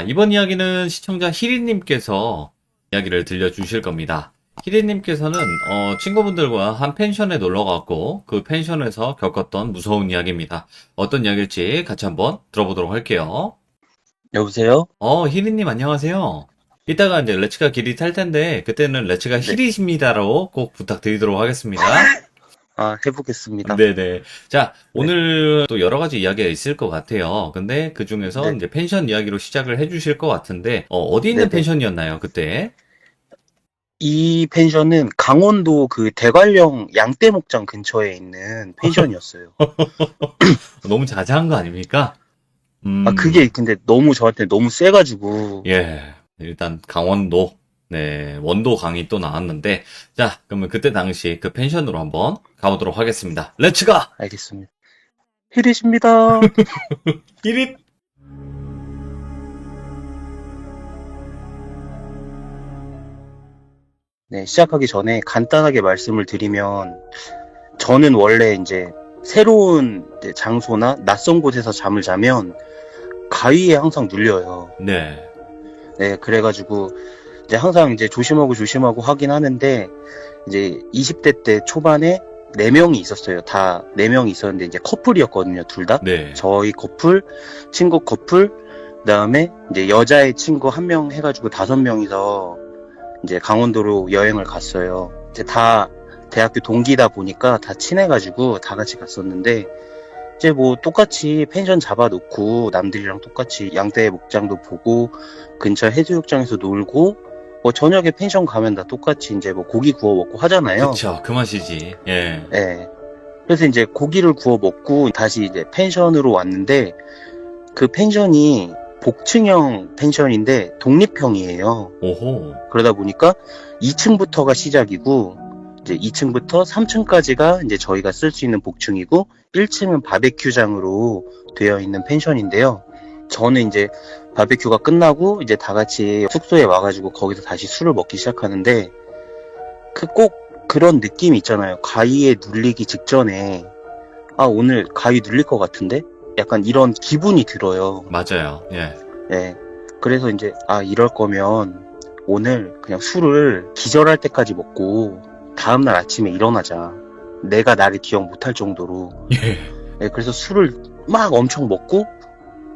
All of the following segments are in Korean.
이번 이야기는 시청자 희리님께서 이야기를 들려주실 겁니다. 희리님께서는 친구분들과 한 펜션에 놀러갔고 그 펜션에서 겪었던 무서운 이야기입니다. 어떤 이야기일지 같이 한번 들어보도록 할게요. 여보세요? 희리님 안녕하세요. 이따가 이제 레츠가 길이 탈 텐데 그때는 레츠가 네. 희리십니다로 꼭 부탁드리도록 하겠습니다. 해보겠습니다. 네네. 자, 네. 오늘 또 여러 가지 이야기가 있을 것 같아요. 근데 그 중에서 네. 이제 펜션 이야기로 시작을 해주실 것 같은데, 어디 있는 네네. 펜션이었나요, 그때? 이 펜션은 강원도 그 대관령 양떼목장 근처에 있는 펜션이었어요. 너무 자세한 거 아닙니까? 그게 근데 너무 저한테 너무 세가지고. 예. 일단 강원도, 네, 원도 강이 또 나왔는데, 자, 그러면 그때 당시 그 펜션으로 한번 가보도록 하겠습니다. 렛츠가! 알겠습니다. 히릿입니다. 히릿! 네, 시작하기 전에 간단하게 말씀을 드리면, 저는 원래 이제 새로운 이제 장소나 낯선 곳에서 잠을 자면 가위에 항상 눌려요. 네. 네, 그래가지고 이제 항상 이제 조심하고 하긴 하는데, 이제 20대 때 초반에 4명이 있었어요. 다 4명이 있었는데 이제 커플이었거든요, 둘 다. 네. 저희 커플, 친구 커플, 그다음에 이제 여자의 친구 1명 해가지고 5명이서 이제 강원도로 여행을 갔어요. 이제 다 대학교 동기다 보니까 다 친해가지고 다 같이 갔었는데, 이제 뭐 똑같이 펜션 잡아놓고 남들이랑 똑같이 양떼 목장도 보고 근처 해수욕장에서 놀고, 뭐 저녁에 펜션 가면 다 똑같이 이제 뭐 고기 구워 먹고 하잖아요. 그쵸, 그 맛이지. 예. 예. 그래서 이제 고기를 구워 먹고 다시 이제 펜션으로 왔는데, 그 펜션이 복층형 펜션인데 독립형이에요. 오호. 그러다 보니까 2층부터가 시작이고, 이제 2층부터 3층까지가 이제 저희가 쓸 수 있는 복층이고, 1층은 바베큐장으로 되어 있는 펜션인데요. 저는 이제 바베큐가 끝나고 이제 다 같이 숙소에 와가지고 거기서 다시 술을 먹기 시작하는데, 꼭 그런 느낌이 있잖아요. 가위에 눌리기 직전에, 오늘 가위 눌릴 것 같은데? 약간 이런 기분이 들어요. 맞아요. 예. 예. 그래서 이제, 이럴 거면 오늘 그냥 술을 기절할 때까지 먹고 다음날 아침에 일어나자. 내가 나를 기억 못할 정도로. 예. 예, 그래서 술을 막 엄청 먹고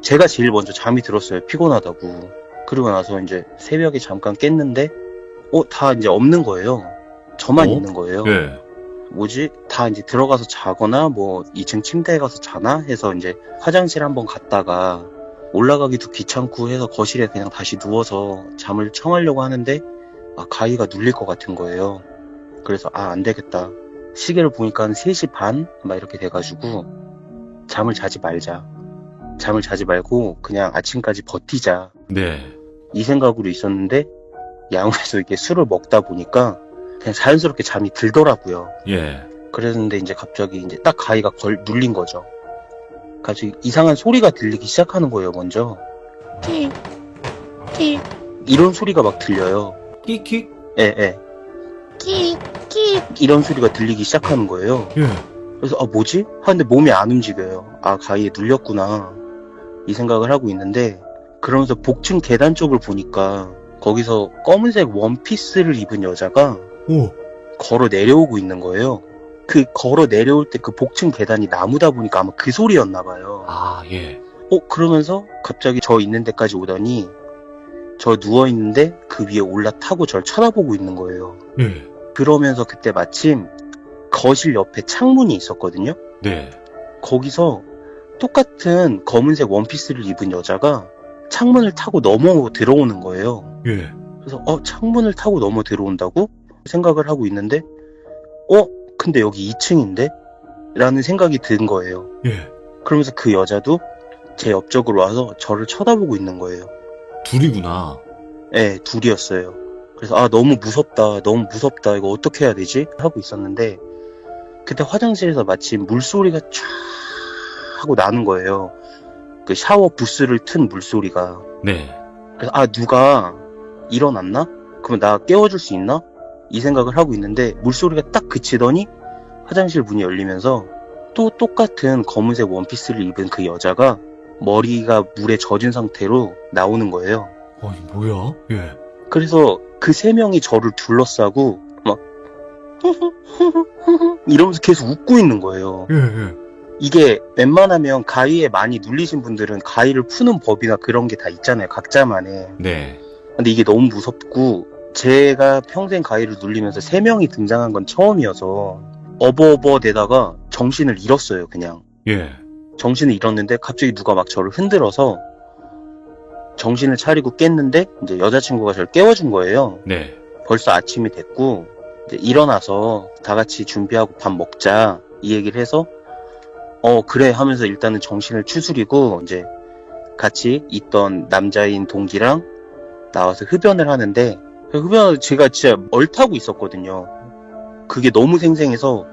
제가 제일 먼저 잠이 들었어요. 피곤하다고. 그러고 나서 이제 새벽에 잠깐 깼는데, 다 이제 없는 거예요. 저만 있는 거예요. 예. 뭐지? 다 이제 들어가서 자거나 뭐 2층 침대에 가서 자나 해서 이제 화장실 한번 갔다가 올라가기도 귀찮고 해서 거실에 그냥 다시 누워서 잠을 청하려고 하는데, 가위가 눌릴 것 같은 거예요. 그래서 안 되겠다. 시계를 보니까 한 3시 반? 막 이렇게 돼가지고 잠을 자지 말자. 잠을 자지 말고 그냥 아침까지 버티자. 네. 이 생각으로 있었는데, 야무에서 이렇게 술을 먹다 보니까 그냥 자연스럽게 잠이 들더라고요. 예. 그랬는데 이제 갑자기 이제 딱 가위가 눌린 거죠. 갑자기 이상한 소리가 들리기 시작하는 거예요, 먼저. 틱, 틱. 이런 소리가 막 들려요. 킥킥? 예. 킥, 킥. 이런 소리가 들리기 시작하는 거예요. 예. 그래서 뭐지? 하는데 몸이 안 움직여요. 가위에 눌렸구나. 이 생각을 하고 있는데, 그러면서 복층 계단 쪽을 보니까 거기서 검은색 원피스를 입은 여자가 오. 걸어 내려오고 있는 거예요. 그 걸어 내려올 때 그 복층 계단이 나무다 보니까 아마 그 소리였나 봐요. 예. 그러면서 갑자기 저 있는 데까지 오더니, 저 누워있는데 그 위에 올라타고 저를 쳐다보고 있는 거예요. 예. 그러면서 그때 마침 거실 옆에 창문이 있었거든요. 네. 거기서 똑같은 검은색 원피스를 입은 여자가 창문을 타고 넘어 들어오는 거예요. 예. 그래서 창문을 타고 넘어 들어온다고 생각을 하고 있는데, 근데 여기 2층인데? 라는 생각이 든 거예요. 예. 그러면서 그 여자도 제 옆쪽으로 와서 저를 쳐다보고 있는 거예요. 둘이구나. 네, 둘이었어요. 그래서 너무 무섭다, 이거 어떻게 해야 되지? 하고 있었는데, 그때 화장실에서 마침 물소리가 촤 하고 나는 거예요. 그 샤워 부스를 튼 물소리가. 네. 그래서 누가 일어났나? 그러면 나 깨워줄 수 있나? 이 생각을 하고 있는데, 물소리가 딱 그치더니 화장실 문이 열리면서 또 똑같은 검은색 원피스를 입은 그 여자가 머리가 물에 젖은 상태로 나오는 거예요. 아니, 뭐야? 예. 그래서 그 세 명이 저를 둘러싸고 막 이러면서 계속 웃고 있는 거예요. 예, 예. 이게 웬만하면 가위에 많이 눌리신 분들은 가위를 푸는 법이나 그런 게 다 있잖아요. 각자만의. 네. 근데 이게 너무 무섭고 제가 평생 가위를 눌리면서 세 명이 등장한 건 처음이어서 어버어버대다가 정신을 잃었어요. 그냥. 예. 정신을 잃었는데 갑자기 누가 막 저를 흔들어서 정신을 차리고 깼는데 이제 여자친구가 저를 깨워준 거예요. 네. 벌써 아침이 됐고 이제 일어나서 다 같이 준비하고 밥 먹자 이 얘기를 해서 그래 하면서 일단은 정신을 추스리고 이제 같이 있던 남자인 동기랑 나와서 흡연을 하는데 흡연을 제가 진짜 얼타고 있었거든요. 그게 너무 생생해서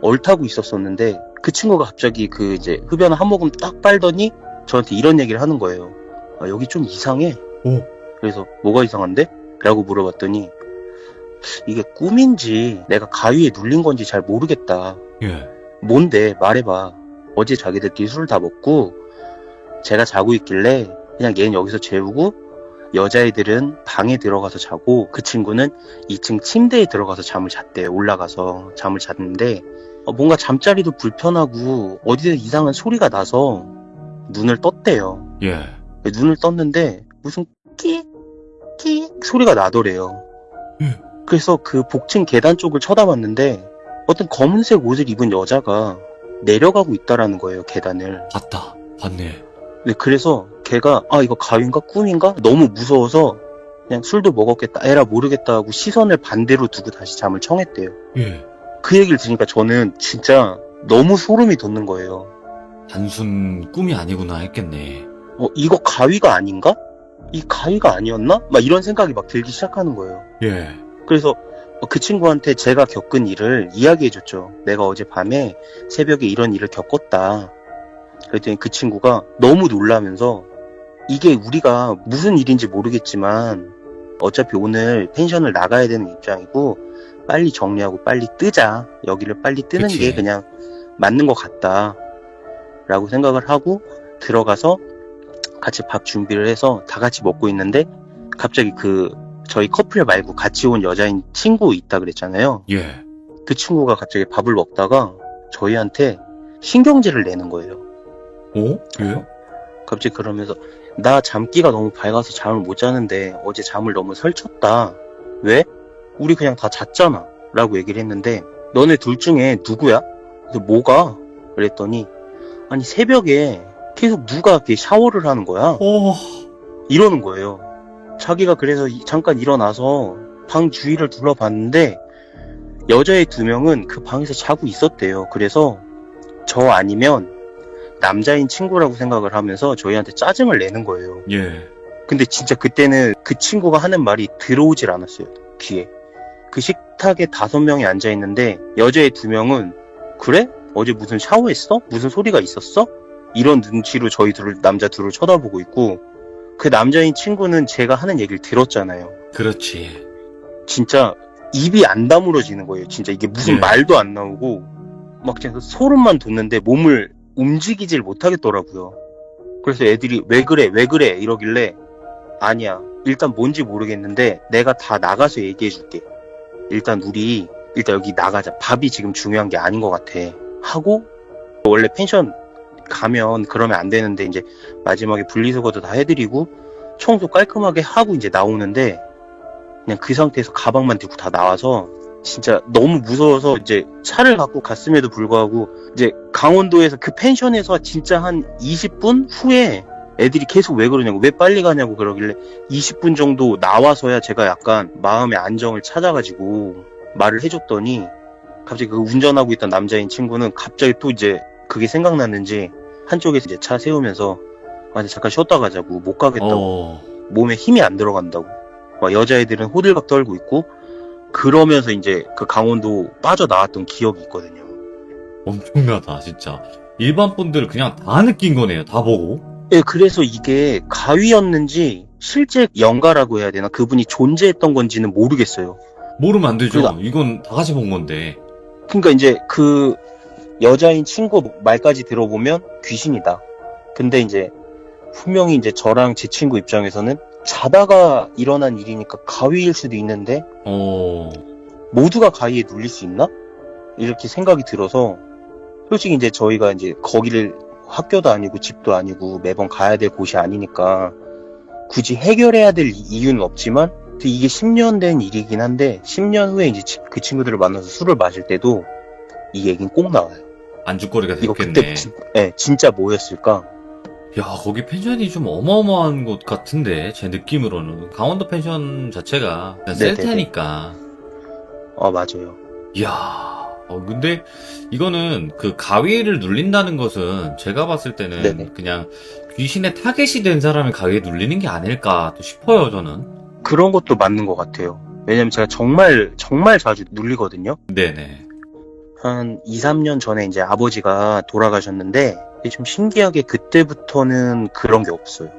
얼타고 있었었는데 그 친구가 갑자기 그 이제 흡연을 한 모금 딱 빨더니 저한테 이런 얘기를 하는 거예요. 아, 여기 좀 이상해. 오. 그래서 뭐가 이상한데? 라고 물어봤더니 이게 꿈인지 내가 가위에 눌린 건지 잘 모르겠다. 예. 뭔데? 말해봐. 어제 자기들끼리 술을 다 먹고 제가 자고 있길래 그냥 얘는 여기서 재우고 여자애들은 방에 들어가서 자고 그 친구는 2층 침대에 들어가서 잠을 잤대요. 올라가서 잠을 잤는데 뭔가 잠자리도 불편하고 어디서 이상한 소리가 나서 눈을 떴대요. 예. 눈을 떴는데 무슨 끽 소리가 나더래요. 그래서 그 복층 계단 쪽을 쳐다봤는데 어떤 검은색 옷을 입은 여자가 내려가고 있다라는 거예요. 계단을. 봤다. 봤네. 네, 그래서 걔가 이거 가위인가 꿈인가? 너무 무서워서 그냥 술도 먹었겠다. 에라 모르겠다 하고 시선을 반대로 두고 다시 잠을 청했대요. 예. 그 얘기를 들으니까 저는 진짜 너무 소름이 돋는 거예요. 단순 꿈이 아니구나 했겠네. 이거 가위가 아닌가? 이 가위가 아니었나? 막 이런 생각이 막 들기 시작하는 거예요. 예. 그래서 그 친구한테 제가 겪은 일을 이야기해줬죠. 내가 어젯밤에 새벽에 이런 일을 겪었다. 그랬더니 그 친구가 너무 놀라면서 이게 우리가 무슨 일인지 모르겠지만 어차피 오늘 펜션을 나가야 되는 입장이고 빨리 정리하고 빨리 뜨자. 여기를 빨리 뜨는 그치. 게 그냥 맞는 것 같다. 라고 생각을 하고 들어가서 같이 밥 준비를 해서 다 같이 먹고 있는데 갑자기 저희 커플 말고 같이 온 여자인 친구 있다 그랬잖아요. 예. 그 친구가 갑자기 밥을 먹다가 저희한테 신경질을 내는 거예요. 오? 예? 갑자기 그러면서 나 잠기가 너무 밝아서 잠을 못 자는데 어제 잠을 너무 설쳤다. 왜? 우리 그냥 다 잤잖아. 라고 얘기를 했는데 너네 둘 중에 누구야? 그래서 뭐가? 그랬더니 아니 새벽에 계속 누가 이렇게 샤워를 하는 거야. 이러는 거예요. 자기가 그래서 잠깐 일어나서 방 주위를 둘러봤는데 여자애 2명은 그 방에서 자고 있었대요. 그래서 저 아니면 남자인 친구라고 생각을 하면서 저희한테 짜증을 내는 거예요. 예. 근데 진짜 그때는 그 친구가 하는 말이 들어오질 않았어요. 귀에. 그 식탁에 5명이 앉아있는데 여자애 2명은 그래? 어제 무슨 샤워했어? 무슨 소리가 있었어? 이런 눈치로 저희 남자 둘을 쳐다보고 있고 그 남자인 친구는 제가 하는 얘기를 들었잖아요. 그렇지. 진짜 입이 안 다물어지는 거예요. 진짜 이게 무슨 네. 말도 안 나오고 막 그냥 소름만 돋는데 몸을 움직이질 못하겠더라고요. 그래서 애들이 왜 그래 이러길래 아니야. 일단 뭔지 모르겠는데 내가 다 나가서 얘기해줄게. 일단 여기 나가자. 밥이 지금 중요한 게 아닌 것 같아. 하고 원래 펜션 가면 그러면 안 되는데 이제 마지막에 분리수거도 다 해드리고 청소 깔끔하게 하고 이제 나오는데 그냥 그 상태에서 가방만 들고 다 나와서 진짜 너무 무서워서 이제 차를 갖고 갔음에도 불구하고 이제 강원도에서 그 펜션에서 진짜 한 20분 후에 애들이 계속 왜 그러냐고 왜 빨리 가냐고 그러길래 20분 정도 나와서야 제가 약간 마음의 안정을 찾아가지고 말을 해줬더니 갑자기 그 운전하고 있던 남자인 친구는 갑자기 또 이제 그게 생각났는지 한쪽에서 이제 차 세우면서 아니 잠깐 쉬었다 가자고 못 가겠다고 몸에 힘이 안 들어간다고 막 여자애들은 호들갑 떨고 있고 그러면서 이제 그 강원도 빠져나왔던 기억이 있거든요. 엄청나다, 진짜. 일반 분들 그냥 다 느낀 거네요, 다 보고. 예, 그래서 이게 가위였는지 실제 영가라고 해야 되나 그분이 존재했던 건지는 모르겠어요. 모르면 안 되죠. 그러니까- 이건 다 같이 본 건데. 그러니까 이제 그 여자인 친구 말까지 들어보면 귀신이다. 근데 이제 분명히 이제 저랑 제 친구 입장에서는 자다가 일어난 일이니까 가위일 수도 있는데 어, 모두가 가위에 눌릴 수 있나? 이렇게 생각이 들어서 솔직히 이제 저희가 이제 거기를 학교도 아니고 집도 아니고 매번 가야 될 곳이 아니니까 굳이 해결해야 될 이유는 없지만 이게 10년 된 일이긴 한데 10년 후에 이제 그 친구들을 만나서 술을 마실 때도 이 얘기는 꼭 나와요. 안주거리가 이거 됐겠네. 그때 진짜 뭐였을까? 야, 거기 펜션이 좀 어마어마한 곳 같은데, 제 느낌으로는. 강원도 펜션 자체가 그냥 셀 네네네. 테니까. 맞아요. 이야, 근데 이거는 그 가위를 눌린다는 것은 제가 봤을 때는 네네. 그냥 귀신의 타겟이 된 사람이 가위에 눌리는 게 아닐까 또 싶어요, 저는. 그런 것도 맞는 것 같아요. 왜냐면 제가 정말 자주 눌리거든요. 네네. 한 2, 3년 전에 이제 아버지가 돌아가셨는데 좀 신기하게 그때부터는 그런 게 없어요.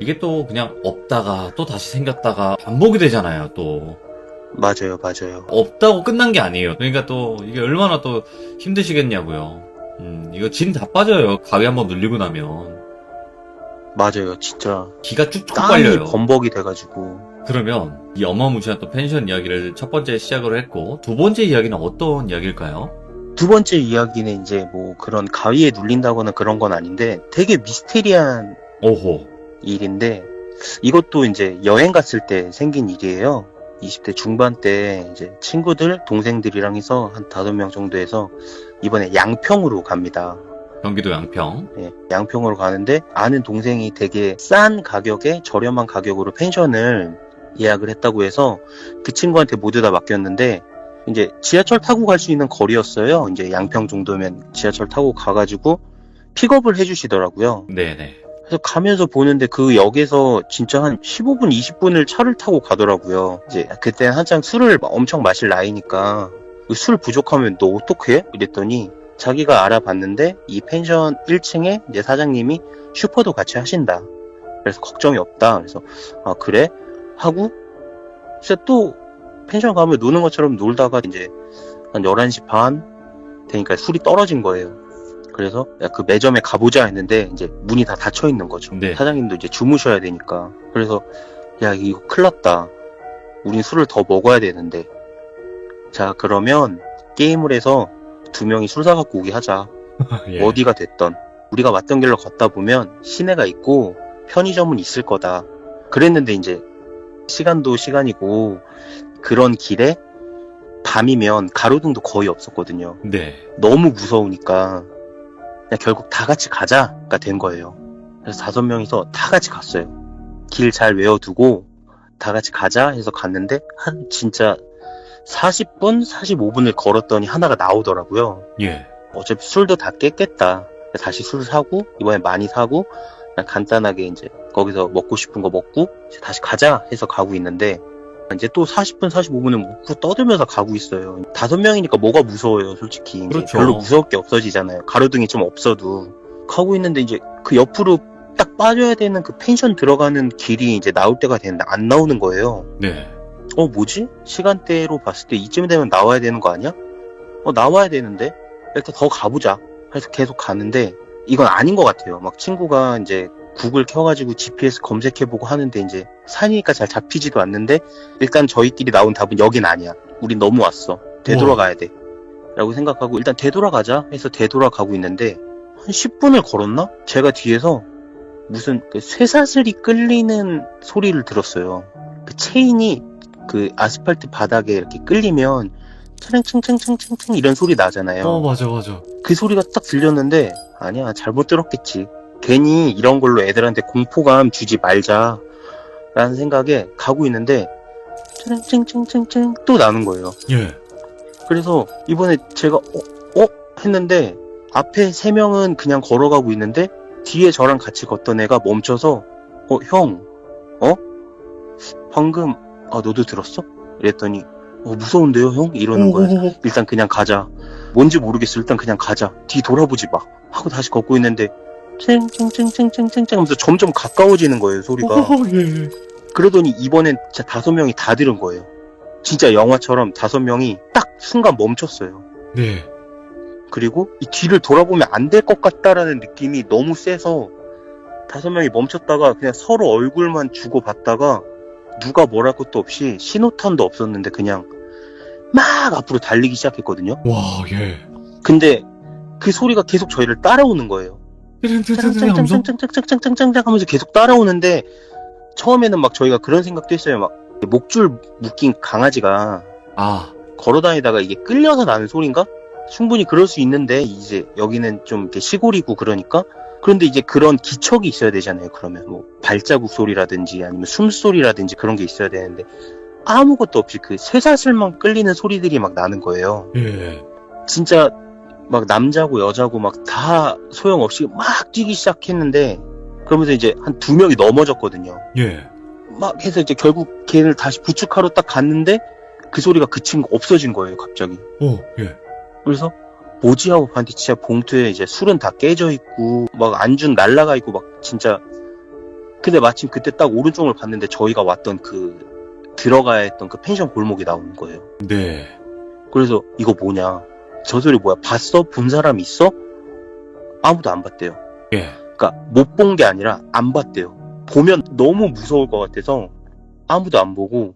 이게 또 그냥 없다가 또 다시 생겼다가 반복이 되잖아요, 또. 맞아요. 없다고 끝난 게 아니에요. 그러니까 또 이게 얼마나 또 힘드시겠냐고요. 이거 진 다 빠져요. 가위 한번 눌리고 나면. 맞아요. 진짜 기가 쭉쭉 땀이 빨려요. 범벅이 돼가지고. 그러면 이 어마무시한 또 펜션 이야기를 첫 번째 시작으로 했고, 두 번째 이야기는 어떤 이야기일까요? 두 번째 이야기는 이제 뭐 그런 가위에 눌린다거나 그런 건 아닌데 되게 미스테리한 오호. 일인데 이것도 이제 여행 갔을 때 생긴 일이에요. 20대 중반 때 이제 친구들, 동생들이랑 해서 한 5명 정도 해서 이번에 양평으로 갑니다. 경기도 양평. 예, 양평으로 가는데 아는 동생이 되게 싼 가격에 저렴한 가격으로 펜션을 예약을 했다고 해서 그 친구한테 모두 다 맡겼는데 이제 지하철 타고 갈 수 있는 거리였어요. 이제 양평 정도면 지하철 타고 가가지고 픽업을 해주시더라고요. 네네. 그래서 가면서 보는데 그 역에서 진짜 한 15분, 20분을 차를 타고 가더라고요. 이제 그때 한창 술을 엄청 마실 나이니까 술 부족하면 너 어떡해? 이랬더니 자기가 알아봤는데 이 펜션 1층에 이제 사장님이 슈퍼도 같이 하신다. 그래서 걱정이 없다. 그래서 아 그래? 하고 진짜 또 펜션 가면 노는 것처럼 놀다가 이제 한 11시 반 되니까 술이 떨어진 거예요. 그래서 야, 그 매점에 가보자 했는데 이제 문이 다 닫혀 있는 거죠. 네. 사장님도 이제 주무셔야 되니까. 그래서 야 이거 큰일 났다. 우린 술을 더 먹어야 되는데. 자 그러면 게임을 해서 2명이 술 사갖고 오게 하자. 예. 어디가 됐던. 우리가 왔던 길로 걷다 보면 시내가 있고 편의점은 있을 거다. 그랬는데 이제 시간도 시간이고 그런 길에 밤이면 가로등도 거의 없었거든요. 네. 너무 무서우니까 그냥 결국 다 같이 가자가 된 거예요. 그래서 5명이서 다 같이 갔어요. 길 잘 외워두고 다 같이 가자 해서 갔는데 한 진짜 40분, 45분을 걸었더니 하나가 나오더라고요. 예. 어차피 술도 다 깼겠다. 다시 술 사고 이번에 많이 사고 그냥 간단하게 이제 거기서 먹고 싶은 거 먹고 이제 다시 가자 해서 가고 있는데 이제 또 40분, 45분을 먹고 떠들면서 가고 있어요. 5명이니까 뭐가 무서워요, 솔직히. 이제 그렇죠. 별로 무서울 게 없어지잖아요. 가로등이 좀 없어도. 가고 있는데 이제 그 옆으로 딱 빠져야 되는 그 펜션 들어가는 길이 이제 나올 때가 되는데 안 나오는 거예요. 네. 뭐지? 시간대로 봤을 때 이쯤 되면 나와야 되는 거 아니야? 나와야 되는데? 일단 더 가보자. 그래서 계속 가는데 이건 아닌 것 같아요. 막 친구가 이제 구글 켜가지고 GPS 검색해보고 하는데 이제 산이니까 잘 잡히지도 않는데 일단 저희끼리 나온 답은 여긴 아니야. 우린 넘어왔어. 되돌아가야 돼. 라고 생각하고 일단 되돌아가자 해서 되돌아가고 있는데 한 10분을 걸었나? 제가 뒤에서 무슨 그 쇠사슬이 끌리는 소리를 들었어요. 그 체인이 그 아스팔트 바닥에 이렇게 끌리면 차량층층층층층 이런 소리 나잖아요. 맞아. 그 소리가 딱 들렸는데 아니야 잘못 들었겠지. 괜히 이런 걸로 애들한테 공포감 주지 말자 라는 생각에 가고 있는데 차량층층층층 또 나는 거예요. 예. 그래서 이번에 제가 했는데 앞에 3명은 그냥 걸어가고 있는데 뒤에 저랑 같이 걷던 애가 멈춰서 형 방금 너도 들었어? 이랬더니 무서운데요 형? 이러는 거예요. 일단 그냥 가자. 뭔지 모르겠어. 일단 그냥 가자. 뒤 돌아보지 마. 하고 다시 걷고 있는데 쨍쨍쨍쨍쨍쨍 하면서 점점 가까워지는 거예요 소리가. 예. 그러더니 이번엔 진짜 5명이 다 들은 거예요. 진짜 영화처럼 5명이 딱 순간 멈췄어요. 네. 그리고 이 뒤를 돌아보면 안 될 것 같다라는 느낌이 너무 세서 5명이 멈췄다가 그냥 서로 얼굴만 주고받다가 누가 뭘 할 것도 없이 신호탄도 없었는데 그냥 막 앞으로 달리기 시작했거든요. 와, 예. 근데 그 소리가 계속 저희를 따라오는 거예요. 하면서? 짱짱짱짱짱짱짱짱짱 하면서 계속 따라오는데 처음에는 막 저희가 그런 생각도 했어요. 막 목줄 묶인 강아지가 아, 걸어다니다가 이게 끌려서 나는 소린가? 충분히 그럴 수 있는데 이제 여기는 좀 이렇게 시골이고 그러니까 그런데 이제 그런 기척이 있어야 되잖아요. 그러면 뭐 발자국 소리라든지 아니면 숨소리라든지 그런 게 있어야 되는데 아무것도 없이 그 쇠사슬만 끌리는 소리들이 막 나는 거예요. 예. 진짜 막 남자고 여자고 막 다 소용없이 막 뛰기 시작했는데 그러면서 이제 한 2명이 넘어졌거든요. 예. 막 해서 이제 결국 걔를 다시 부축하러 딱 갔는데 그 소리가 그친 거 없어진 거예요, 갑자기. 예. 그래서 뭐지 하고 봤는데 진짜 봉투에 이제 술은 다 깨져 있고 막 안주 날라가 있고 막 진짜. 근데 마침 그때 딱 오른쪽을 봤는데 저희가 왔던 그 들어가야 했던 그 펜션 골목이 나오는 거예요. 네. 그래서 이거 뭐냐, 저 소리 뭐야, 봤어? 본 사람 있어? 아무도 안 봤대요. 예. 그러니까 못 본 게 아니라 안 봤대요. 보면 너무 무서울 것 같아서 아무도 안 보고,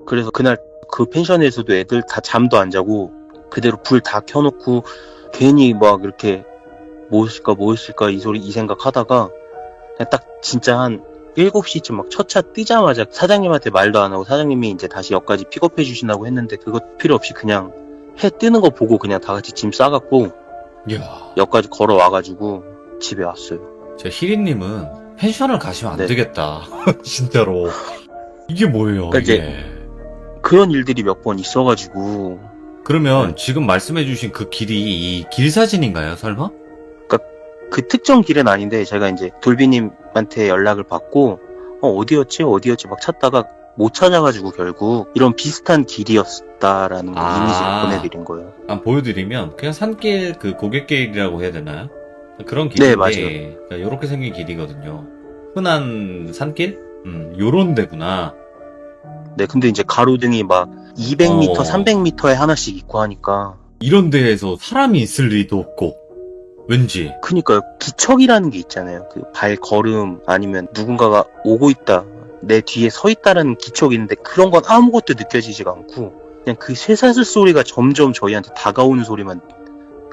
그래서 그날 그 펜션에서도 애들 다 잠도 안 자고 그대로 불 다 켜놓고 괜히 막 이렇게 뭐였을까 이 생각 하다가 그냥 딱 진짜 한 7시쯤 막 첫 차 뜨자마자 사장님한테 말도 안 하고 사장님이 이제 다시 역까지 픽업해 주신다고 했는데 그거 필요 없이 그냥 해 뜨는 거 보고 그냥 다 같이 짐 싸갖고 이야. 역까지 걸어와가지고 집에 왔어요. 저 희리님은 펜션을 가시면 안 네. 되겠다. 진짜로. 이게 뭐예요, 그러니까 이게. 그런 일들이 몇 번 있어가지고. 그러면 네. 지금 말씀해주신 그 길이 이 길 사진인가요, 설마? 그 특정 길은 아닌데 제가 이제 돌비님한테 연락을 받고 어디였지 막 찾다가 못 찾아가지고 결국 이런 비슷한 길이었다라는 거 이미지를 보내드린 거예요. 보여드리면 그냥 산길 그 고갯길이라고 해야 되나요? 그런 길인데, 네, 맞아요. 요렇게 생긴 길이거든요. 흔한 산길? 요런 데구나. 네, 근데 이제 가로등이 막 200m, 어. 300m에 하나씩 있고 하니까. 이런 데에서 사람이 있을 리도 없고, 왠지. 그니까요. 기척이라는 게 있잖아요. 그 발걸음 아니면 누군가가 오고 있다, 내 뒤에 서 있다라는 기척이 있는데 그런 건 아무것도 느껴지지가 않고 그냥 그 쇠사슬 소리가 점점 저희한테 다가오는 소리만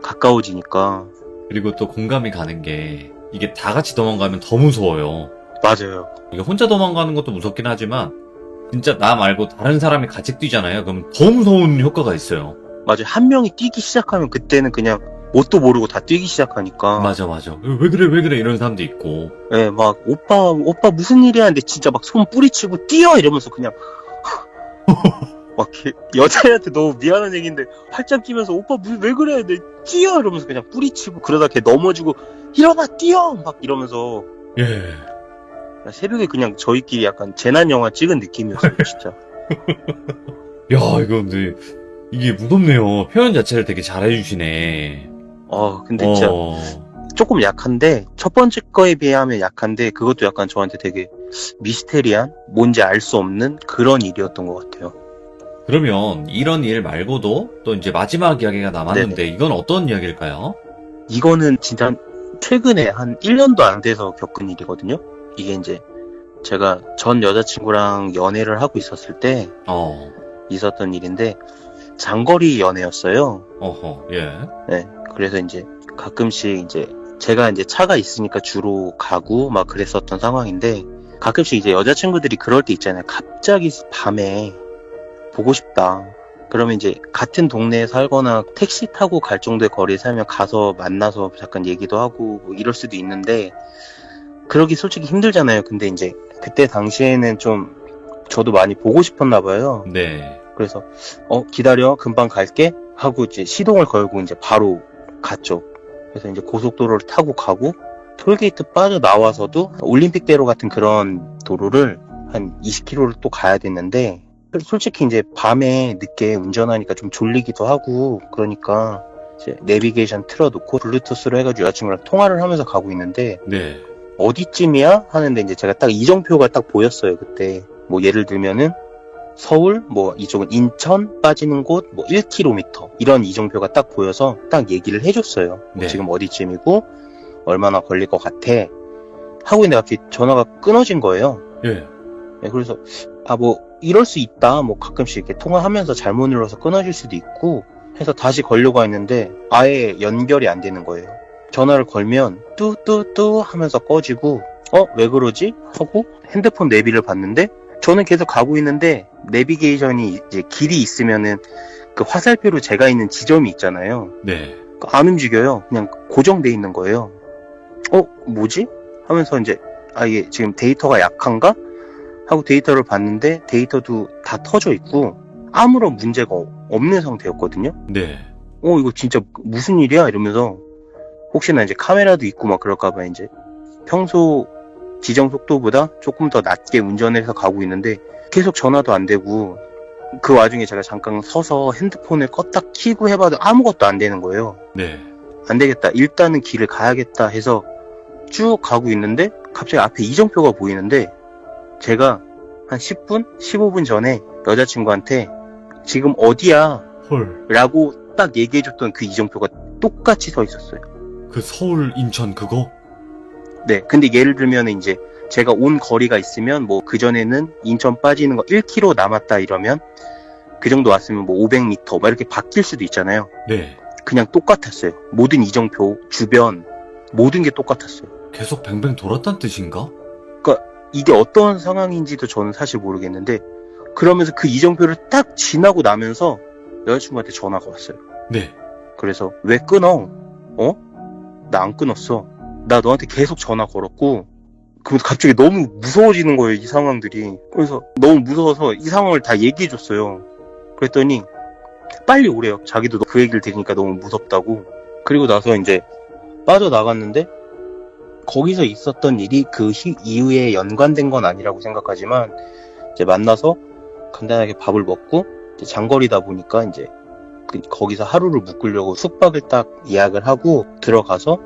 가까워지니까. 그리고 또 공감이 가는 게, 이게 다 같이 도망가면 더 무서워요. 맞아요. 이게 혼자 도망가는 것도 무섭긴 하지만, 진짜 나 말고 다른 사람이 같이 뛰잖아요. 그럼 더 무서운 효과가 있어요. 맞아요. 한 명이 뛰기 시작하면 그때는 그냥 뭣도 모르고 다 뛰기 시작하니까. 맞아. 왜 그래 이런 사람도 있고. 예, 막 오빠 무슨 일이야 하는데 진짜 막 손 뿌리치고 뛰어 이러면서 그냥 막 여자애한테 너무 미안한 얘기인데 팔짱 끼면서 오빠 왜 그래 내 뛰어 이러면서 그냥 뿌리치고 그러다 걔 넘어지고 일어나 뛰어 막 이러면서 예. 새벽에 그냥 저희끼리 약간 재난 영화 찍은 느낌이었어요 진짜. 야, 이거 근데, 이게 무섭네요. 표현 자체를 되게 잘해주시네. 근데 진짜 어. 조금 약한데 첫 번째 거에 비하면 약한데 그것도 약간 저한테 되게 미스테리한, 뭔지 알 수 없는 그런 일이었던 것 같아요. 그러면 이런 일 말고도 또 이제 마지막 이야기가 남았는데, 네네. 이건 어떤 이야기일까요? 이거는 진짜 최근에 한 1년도 안 돼서 겪은 일이거든요. 이게 이제 제가 전 여자친구랑 연애를 하고 있었을 때 있었던 일인데 장거리 연애였어요. 어허, 예. 네. 그래서 이제 가끔씩 이제 제가 이제 차가 있으니까 주로 가고 막 그랬었던 상황인데 가끔씩 이제 여자친구들이 그럴 때 있잖아요. 갑자기 밤에 보고 싶다. 그러면 이제 같은 동네에 살거나 택시 타고 갈 정도의 거리에 살면 가서 만나서 잠깐 얘기도 하고 뭐 이럴 수도 있는데 그러기 솔직히 힘들잖아요. 근데 이제 그때 당시에는 좀 저도 많이 보고 싶었나 봐요. 네. 그래서 기다려 금방 갈게 하고 이제 시동을 걸고 이제 바로 갔죠. 그래서 이제 고속도로를 타고 가고 톨게이트 빠져나와서도 올림픽대로 같은 그런 도로를 한 20km를 또 가야 됐는데 솔직히 이제 밤에 늦게 운전하니까 좀 졸리기도 하고 그러니까 이제 내비게이션 틀어놓고 블루투스로 해가지고 여자친구랑 통화를 하면서 가고 있는데 네. 어디쯤이야? 하는데 이제 제가 딱 이정표가 딱 보였어요. 그때 뭐 예를 들면은 서울 뭐 이쪽은 인천 빠지는 곳 뭐 1km 이런 이정표가 딱 보여서 딱 얘기를 해줬어요. 네. 지금 어디쯤이고 얼마나 걸릴 것 같아. 하고 있는데 갑자기 전화가 끊어진 거예요. 예. 네, 그래서 뭐 이럴 수 있다. 뭐 가끔씩 이렇게 통화하면서 잘못 눌러서 끊어질 수도 있고 해서 다시 걸려고 했는데 아예 연결이 안 되는 거예요. 전화를 걸면 뚜뚜뚜 하면서 꺼지고 왜 그러지? 하고 핸드폰 내비를 봤는데 저는 계속 가고 있는데 내비게이션이 이제 길이 있으면은 그 화살표로 제가 있는 지점이 있잖아요. 네. 안 움직여요. 그냥 고정돼 있는 거예요. 뭐지? 하면서 이제 이게 지금 데이터가 약한가? 하고 데이터를 봤는데 데이터도 다 터져 있고 아무런 문제가 없는 상태였거든요. 네. 이거 진짜 무슨 일이야? 이러면서 혹시나 이제 카메라도 있고 막 그럴까봐 이제 평소 지정 속도보다 조금 더 낮게 운전해서 가고 있는데 계속 전화도 안 되고 그 와중에 제가 잠깐 서서 핸드폰을 껐다 켜고 해봐도 아무것도 안 되는 거예요. 네. 안 되겠다. 일단은 길을 가야겠다 해서 쭉 가고 있는데 갑자기 앞에 이정표가 보이는데 제가 한 10분? 15분 전에 여자친구한테 지금 어디야? 헐. 라고 딱 얘기해줬던 그 이정표가 똑같이 서 있었어요. 그 서울, 인천 그거? 네. 근데 예를 들면 이제 제가 온 거리가 있으면 뭐 그전에는 인천 빠지는 거 1km 남았다 이러면 그 정도 왔으면 뭐 500m 막 이렇게 바뀔 수도 있잖아요. 네. 그냥 똑같았어요. 모든 이정표, 주변 모든 게 똑같았어요. 계속 뱅뱅 돌았단 뜻인가? 이게 어떤 상황인지도 저는 사실 모르겠는데 그러면서 그 이정표를 딱 지나고 나면서 여자친구한테 전화가 왔어요. 네. 그래서 왜 끊어? 나 안 끊었어. 나 너한테 계속 전화 걸었고 그러면서 갑자기 너무 무서워지는 거예요. 이 상황들이. 그래서 너무 무서워서 이 상황을 다 얘기해줬어요. 그랬더니 빨리 오래요. 자기도 그 얘기를 들으니까 너무 무섭다고. 그리고 나서 이제 빠져나갔는데 거기서 있었던 일이 그 이후에 연관된 건 아니라고 생각하지만 이제 만나서 간단하게 밥을 먹고 이제 장거리다 보니까 이제 거기서 하루를 묵으려고 숙박을 딱 예약을 하고 들어가서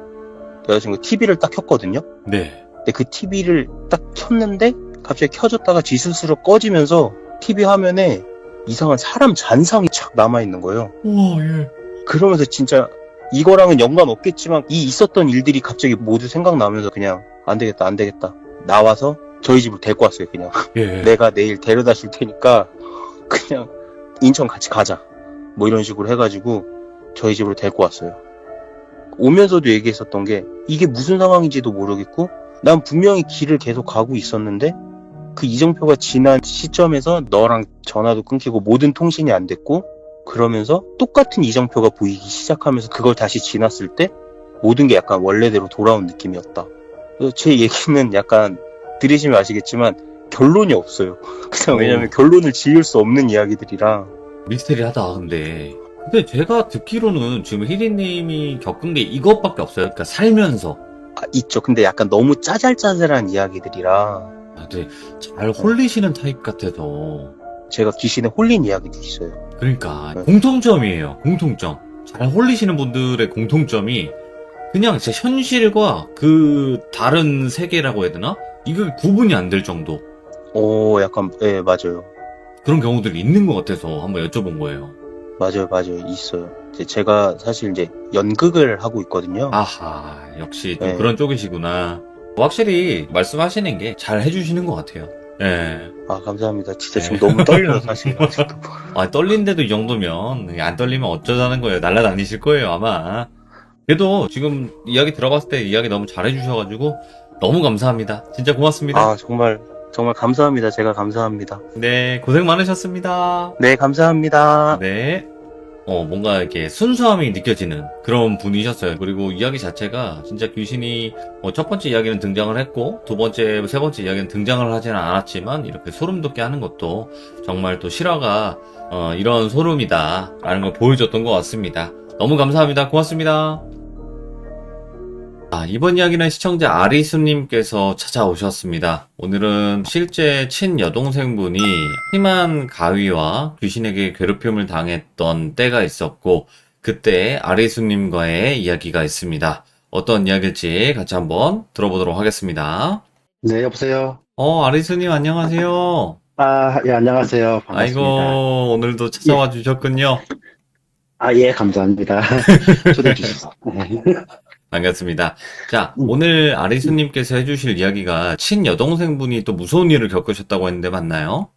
여자친구 TV를 딱 켰거든요. 네. 근데 그 TV를 딱 켰는데 갑자기 켜졌다가 지스스로 꺼지면서 TV 화면에 이상한 사람 잔상이 착 남아있는 거예요. 우와, 예. 그러면서 진짜 이거랑은 연관 없겠지만 이 있었던 일들이 갑자기 모두 생각나면서 그냥 안 되겠다 나와서 저희 집으로 데리고 왔어요. 그냥 예. 내가 내일 데려다 줄 테니까 그냥 인천 같이 가자 뭐 이런 식으로 해가지고 저희 집으로 데리고 왔어요. 오면서도 얘기했었던 게 이게 무슨 상황인지도 모르겠고 난 분명히 길을 계속 가고 있었는데 그 이정표가 지난 시점에서 너랑 전화도 끊기고 모든 통신이 안 됐고 그러면서 똑같은 이정표가 보이기 시작하면서 그걸 다시 지났을 때 모든 게 약간 원래대로 돌아온 느낌이었다. 그래서 제 얘기는 약간 들으시면 아시겠지만 결론이 없어요. 그냥 왜냐면 결론을 지을 수 없는 이야기들이라. 미스테리하다, 근데. 근데 제가 듣기로는 지금 희리님이 겪은 게 이것밖에 없어요. 그러니까 살면서. 있죠. 근데 약간 너무 짜잘짜잘한 이야기들이라 네. 잘 홀리시는 타입 같아서. 제가 귀신에 홀린 이야기도 있어요. 그러니까 네. 공통점이에요. 공통점. 잘 홀리시는 분들의 공통점이 그냥 진짜 현실과 그 다른 세계라고 해야 되나? 이거 구분이 안 될 정도. 약간 맞아요. 그런 경우들이 있는 것 같아서 한번 여쭤본 거예요. 맞아요. 있어요. 제가 사실 이제 연극을 하고 있거든요. 아하, 역시 좀 네. 그런 쪽이시구나. 확실히 말씀하시는 게 잘 해주시는 것 같아요. 예. 감사합니다. 진짜 네. 지금 너무 떨려요, 사실. 아직도. 떨린데도 이 정도면, 안 떨리면 어쩌자는 거예요. 날라다니실 거예요, 아마. 그래도 지금 이야기 들어봤을 때 이야기 너무 잘해주셔가지고, 너무 감사합니다. 진짜 고맙습니다. 정말 감사합니다. 제가 감사합니다. 네, 고생 많으셨습니다. 네, 감사합니다. 네. 뭔가 이렇게 순수함이 느껴지는 그런 분이셨어요. 그리고 이야기 자체가 진짜 귀신이 첫 번째 이야기는 등장을 했고 두 번째, 세 번째 이야기는 등장을 하지는 않았지만 이렇게 소름 돋게 하는 것도 정말 또 실화가 이런 소름이다 라는 걸 보여줬던 것 같습니다. 너무 감사합니다. 고맙습니다. 이번 이야기는 시청자 아리수님께서 찾아오셨습니다. 오늘은 실제 친여동생분이 심한 가위와 귀신에게 괴롭힘을 당했던 때가 있었고 그때 아리수님과의 이야기가 있습니다. 어떤 이야기일지 같이 한번 들어보도록 하겠습니다. 네, 여보세요. 아리수님 안녕하세요. 예, 안녕하세요. 반갑습니다. 아이고, 오늘도 찾아와 주셨군요. 예, 감사합니다. 초대해 주셔서. 네. 반갑습니다. 자, 음. 오늘 아리수님께서 해주실 이야기가 친여동생분이 또 무서운 일을 겪으셨다고 했는데 맞나요?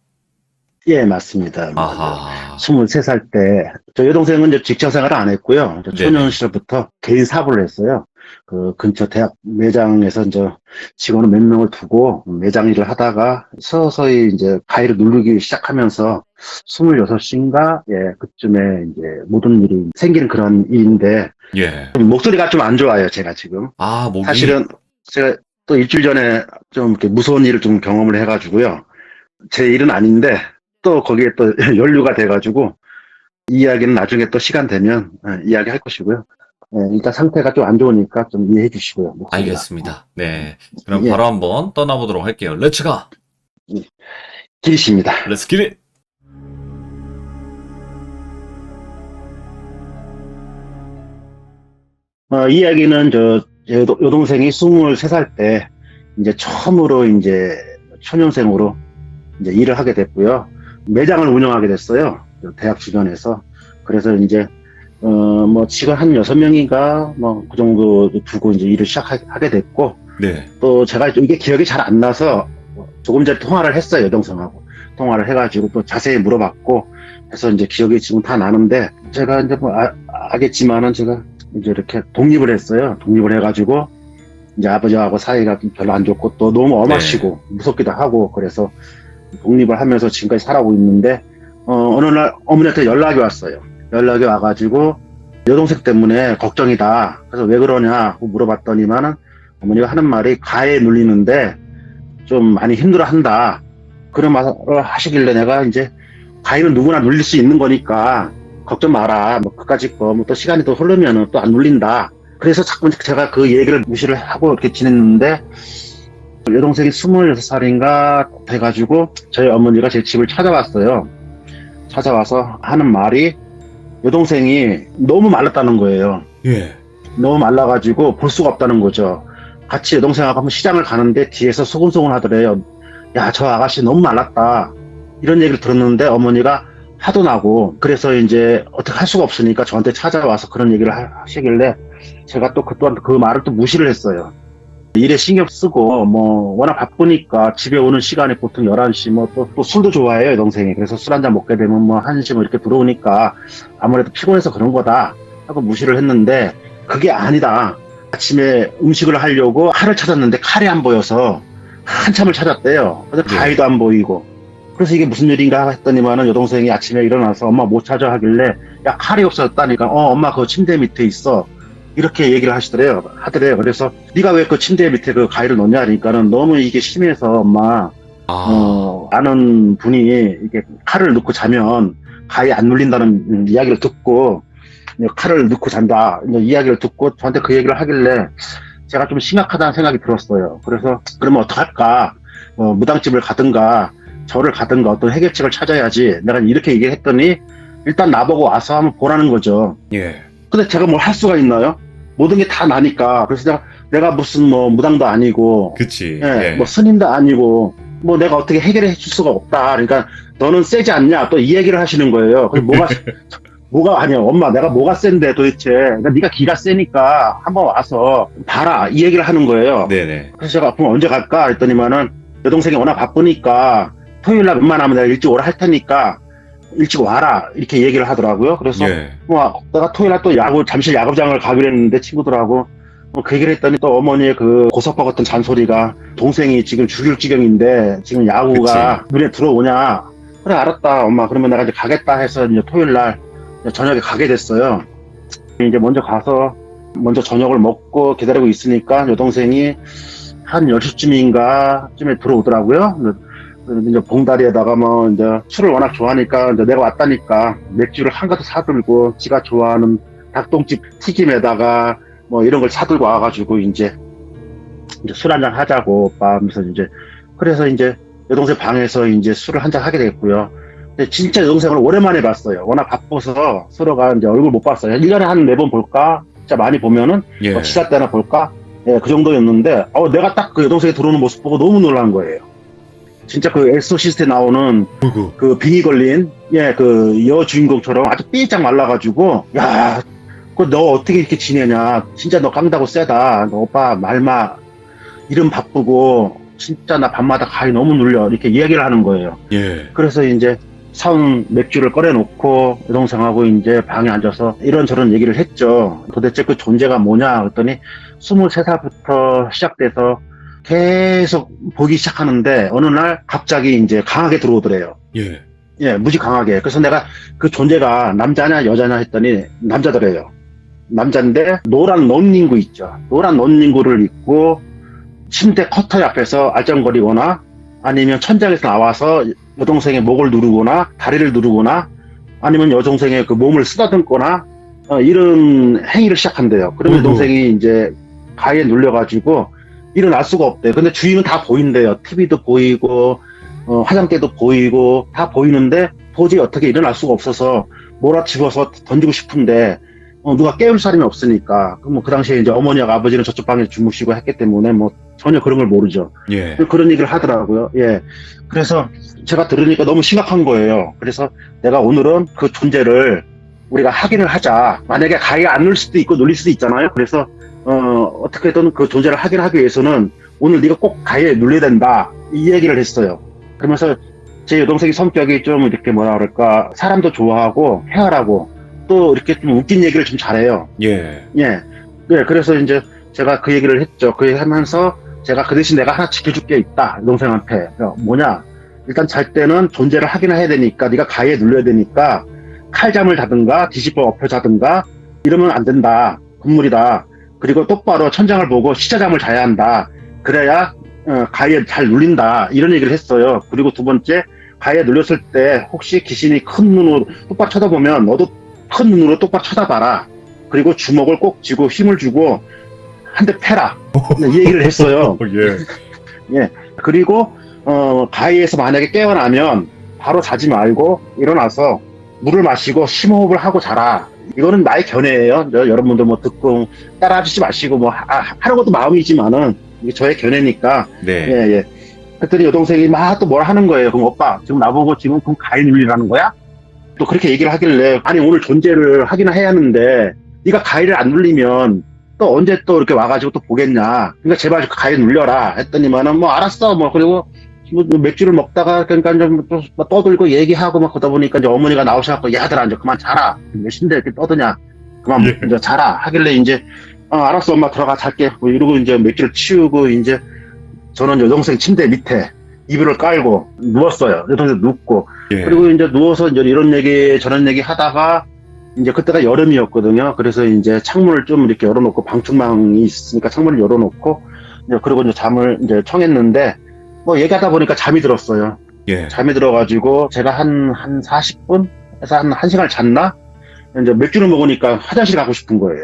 예, 맞습니다. 뭐, 아하. 23살 때, 저 여동생은 이제 직장 생활을 안 했고요. 저 네네. 초년 시절부터 개인 사업을 했어요. 그 근처 대학 매장에서 이제 직원 몇 명을 두고 매장 일을 하다가 서서히 이제 가위를 누르기 시작하면서 26인가, 예, 그쯤에 이제 모든 일이 생기는 그런 일인데, 예. 목소리가 좀 안 좋아요, 제가 지금. 아, 목이. 사실은 제가 또 일주일 전에 좀 이렇게 무서운 일을 좀 경험을 해가지고요. 제 일은 아닌데 또 거기에 또 연루가 돼가지고 이 이야기는 나중에 또 시간 되면 이야기할 것이고요. 일단 상태가 좀 안 좋으니까 좀 이해해 주시고요. 목소리가. 알겠습니다. 네. 그럼 예, 바로 한번 떠나보도록 할게요. 렛츠가! 길이십니다. 렛츠 기릿! 이 이야기는 제 여동생이 23살 때 이제 처음으로 이제 초년생으로 이제 일을 하게 됐고요. 매장을 운영하게 됐어요. 대학 주변에서. 그래서 이제 뭐 직원 한 6명인가 뭐 그 정도 두고 이제 일을 시작하게 됐고, 네. 또 제가 이게 기억이 잘 안 나서 조금 전에 통화를 했어요. 여동생하고 통화를 해가지고 또 자세히 물어봤고 해서 이제 기억이 지금 다 나는데, 제가 이제 뭐 알겠지만은 제가 이제 이렇게 독립을 했어요. 독립을 해가지고 이제 아버지하고 사이가 별로 안 좋고 또 너무 엄하시고 무섭기도 하고, 그래서 독립을 하면서 지금까지 살아오고 있는데, 어느 날 어머니한테 연락이 왔어요. 연락이 와가지고 여동생 때문에 걱정이다. 그래서 왜 그러냐고 물어봤더니만은 어머니가 하는 말이 가해에 눌리는데 좀 많이 힘들어 한다. 그런 말을 하시길래 내가 이제 가해는 누구나 눌릴 수 있는 거니까 걱정 마라. 뭐 그까짓 거, 뭐 또 시간이 또 흐르면은 또 안 눌린다. 그래서 자꾸 제가 그 얘기를 무시를 하고 이렇게 지냈는데, 여동생이 26살인가 돼가지고 저희 어머니가 제 집을 찾아왔어요. 찾아와서 하는 말이 여동생이 너무 말랐다는 거예요. 예. 너무 말라가지고 볼 수가 없다는 거죠. 같이 여동생하고 한번 시장을 가는데 뒤에서 소곤소곤 하더래요. 야, 저 아가씨 너무 말랐다. 이런 얘기를 들었는데 어머니가 화도 나고, 그래서 이제 어떻게 할 수가 없으니까 저한테 찾아와서 그런 얘기를 하시길래 제가 또 그 또한 그 말을 또 무시를 했어요. 일에 신경 쓰고 뭐 워낙 바쁘니까 집에 오는 시간이 보통 11시, 뭐 또 술도 좋아해요, 여동생이. 그래서 술 한잔 먹게 되면 뭐 1시 뭐 이렇게 들어오니까 아무래도 피곤해서 그런 거다 하고 무시를 했는데, 그게 아니다. 아침에 음식을 하려고 칼을 찾았는데 칼이 안 보여서 한참을 찾았대요. 그래서 네. 가위도 안 보이고. 그래서 이게 무슨 일인가 했더니만은 여동생이 아침에 일어나서 엄마 못 찾아 하길래, 야, 칼이 없어졌다니까. 엄마 그 침대 밑에 있어. 이렇게 얘기를 하더래요. 그래서 네가 왜 그 침대 밑에 그 가위를 넣냐 하니까는 너무 이게 심해서 엄마, 아. 아는 분이 이게 칼을 넣고 자면 가위 안 눌린다는 이야기를 듣고 칼을 넣고 잔다 이야기를 듣고 저한테 그 얘기를 하길래 제가 좀 심각하다는 생각이 들었어요. 그래서 그러면 어떡할까? 무당집을 가든가 절을 가든가 어떤 해결책을 찾아야지. 내가 이렇게 얘기를 했더니 일단 나보고 와서 한번 보라는 거죠. 예. 근데 제가 뭘 할 수가 있나요? 모든 게 다 나니까. 그래서 내가 무슨 뭐 무당도 아니고, 그치. 예, 예. 뭐 스님도 아니고, 뭐 내가 어떻게 해결해 줄 수가 없다. 그러니까 너는 세지 않냐? 또 이 얘기를 하시는 거예요. 그래서 뭐가 아니야. 엄마, 내가 뭐가 센데 도대체. 그러니까 네가 기가 세니까 한번 와서 봐라. 이 얘기를 하는 거예요. 네네. 그래서 제가 그럼 언제 갈까? 했더니만은 여동생이 워낙 바쁘니까 토요일 날 웬만하면 내가 일찍 오라 할 테니까 일찍 와라. 이렇게 얘기를 하더라고요. 그래서 예. 내가 토요일 날 또 잠실 야구장을 가기로 했는데 친구들하고 그 얘기를 했더니 또 어머니의 그 고석과 같은 잔소리가, 동생이 지금 죽일 지경인데 지금 야구가 눈에 들어오냐. 그래, 알았다 엄마. 그러면 내가 이제 가겠다 해서 이제 토요일 날 저녁에 가게 됐어요. 이제 먼저 가서 먼저 저녁을 먹고 기다리고 있으니까 여동생이 한 10시쯤인가 쯤에 들어오더라고요. 이제 봉다리에다가 뭐 이제 술을 워낙 좋아하니까 이제 내가 왔다니까 맥주를 한가득 사들고, 지가 좋아하는 닭똥집 튀김에다가 뭐 이런 걸 사들고 와가지고 이제 술 한잔 하자고 오빠 하면서 이제, 그래서 이제 여동생 방에서 이제 술을 한잔 하게 됐고요. 근데 진짜 여동생을 오랜만에 봤어요. 워낙 바빠서 서로가 이제 얼굴 못 봤어요. 1년에 한 4번 볼까? 진짜 많이 보면은 예. 지사 때나 볼까? 예, 그 정도였는데 내가 딱 그 여동생이 들어오는 모습 보고 너무 놀란 거예요. 진짜 그 엑소시스트에 나오는 어이구. 그 빙이 걸린 그 여주인공처럼 아주 삐짝 말라가지고, 야, 너 어떻게 이렇게 지내냐? 진짜 너 깡다고 세다. 너 오빠 말마 일은 바쁘고 진짜 나 밤마다 가위 너무 눌려. 이렇게 이야기를 하는 거예요. 예. 그래서 이제 사온 맥주를 꺼내놓고 여동생하고 이제 방에 앉아서 이런저런 얘기를 했죠. 도대체 그 존재가 뭐냐 그랬더니 23살부터 시작돼서 계속 보기 시작하는데 어느 날 갑자기 이제 강하게 들어오더래요. 예. 예, 무지 강하게. 그래서 내가 그 존재가 남자냐 여자냐 했더니 남자더래요. 남자인데 노란 런닝구 있죠. 노란 런닝구를 입고 침대 커터 앞에서 알짱거리거나 아니면 천장에서 나와서 여동생의 목을 누르거나 다리를 누르거나 아니면 여동생의 그 몸을 쓰다듬거나 이런 행위를 시작한대요. 그러면 여동생이 이제 가위에 눌려가지고 일어날 수가 없대요. 근데 주위는 다 보인대요. TV도 보이고 화장대도 보이고 다 보이는데 도저히 어떻게 일어날 수가 없어서 몰아집어서 던지고 싶은데 누가 깨울 사람이 없으니까 그 당시에 이제 어머니와 아버지는 저쪽 방에 주무시고 했기 때문에 뭐 전혀 그런 걸 모르죠. 예. 그런 얘기를 하더라고요. 예. 그래서 제가 들으니까 너무 심각한 거예요. 그래서 내가 오늘은 그 존재를 우리가 확인을 하자. 만약에 가위에 안 눌릴 수도 있고 눌릴 수도 있잖아요. 그래서 어떻게든 그 존재를 확인하기 위해서는 오늘 네가 꼭 가위에 눌려야 된다. 이 얘기를 했어요. 그러면서 제 여동생이 성격이 좀 이렇게 뭐라 그럴까 사람도 좋아하고 해활하고 또 이렇게 좀 웃긴 얘기를 좀 잘해요. 예. 예. 네, 그래서 이제 제가 그 얘기를 했죠. 그 얘기 하면서 제가 그 대신 내가 하나 지켜줄 게 있다. 여동생한테. 뭐냐. 일단 잘 때는 존재를 확인해야 되니까 네가 가위에 눌려야 되니까 칼잠을 자든가 뒤집어 엎여 자든가 이러면 안 된다. 금물이다. 그리고 똑바로 천장을 보고 시자잠을 자야 한다. 그래야 가위에 잘 눌린다. 이런 얘기를 했어요. 그리고 두 번째 가위에 눌렸을 때 혹시 귀신이 큰 눈으로 똑바로 쳐다보면 너도 큰 눈으로 똑바로 쳐다봐라. 그리고 주먹을 꼭 쥐고 힘을 주고 한 대 패라. 이 얘기를 했어요. 예. 예. 그리고 가위에서 만약에 깨어나면 바로 자지 말고 일어나서 물을 마시고 심호흡을 하고 자라. 이거는 나의 견해예요. 여러분들 뭐 듣고 따라하시지 마시고 뭐 하는 것도 마음이지만은 이게 저의 견해니까. 네. 예, 예. 그랬더니 여동생이 막 또 뭘 하는 거예요. 그럼 오빠 지금 나보고 지금 그럼 가위 눌리라는 거야? 또 그렇게 얘기를 하길래 아니 오늘 존재를 확인해야 하는데 네가 가위를 안 눌리면 또 언제 또 이렇게 와가지고 또 보겠냐. 그러니까 제발 가위 눌려라 했더니만은 뭐 알았어 뭐 그리고 뭐 맥주를 먹다가 그러니까 좀 또 떠들고 얘기하고 막 그러다 보니까 이제 어머니가 나오셔갖고 야 아들아 이제 그만 자라. 몇 시인데 이렇게 떠드냐. 그만 예. 이제 자라 하길래 이제 알았어 엄마 들어가 잘게 뭐 이러고 이제 맥주를 치우고 이제 저는 여동생 침대 밑에 이불을 깔고 누웠어요. 여동생 눕고 예. 그리고 이제 누워서 이제 이런 얘기 저런 얘기 하다가 이제 그때가 여름이었거든요. 그래서 이제 창문을 좀 이렇게 열어놓고 방충망이 있으니까 창문을 열어놓고 이제 그리고 이제 잠을 이제 청했는데 뭐 얘기하다 보니까 잠이 들었어요. 예. 잠이 들어가지고 제가 한 40분에서 한 1시간을 잤나? 이제 맥주를 먹으니까 화장실 가고 싶은 거예요.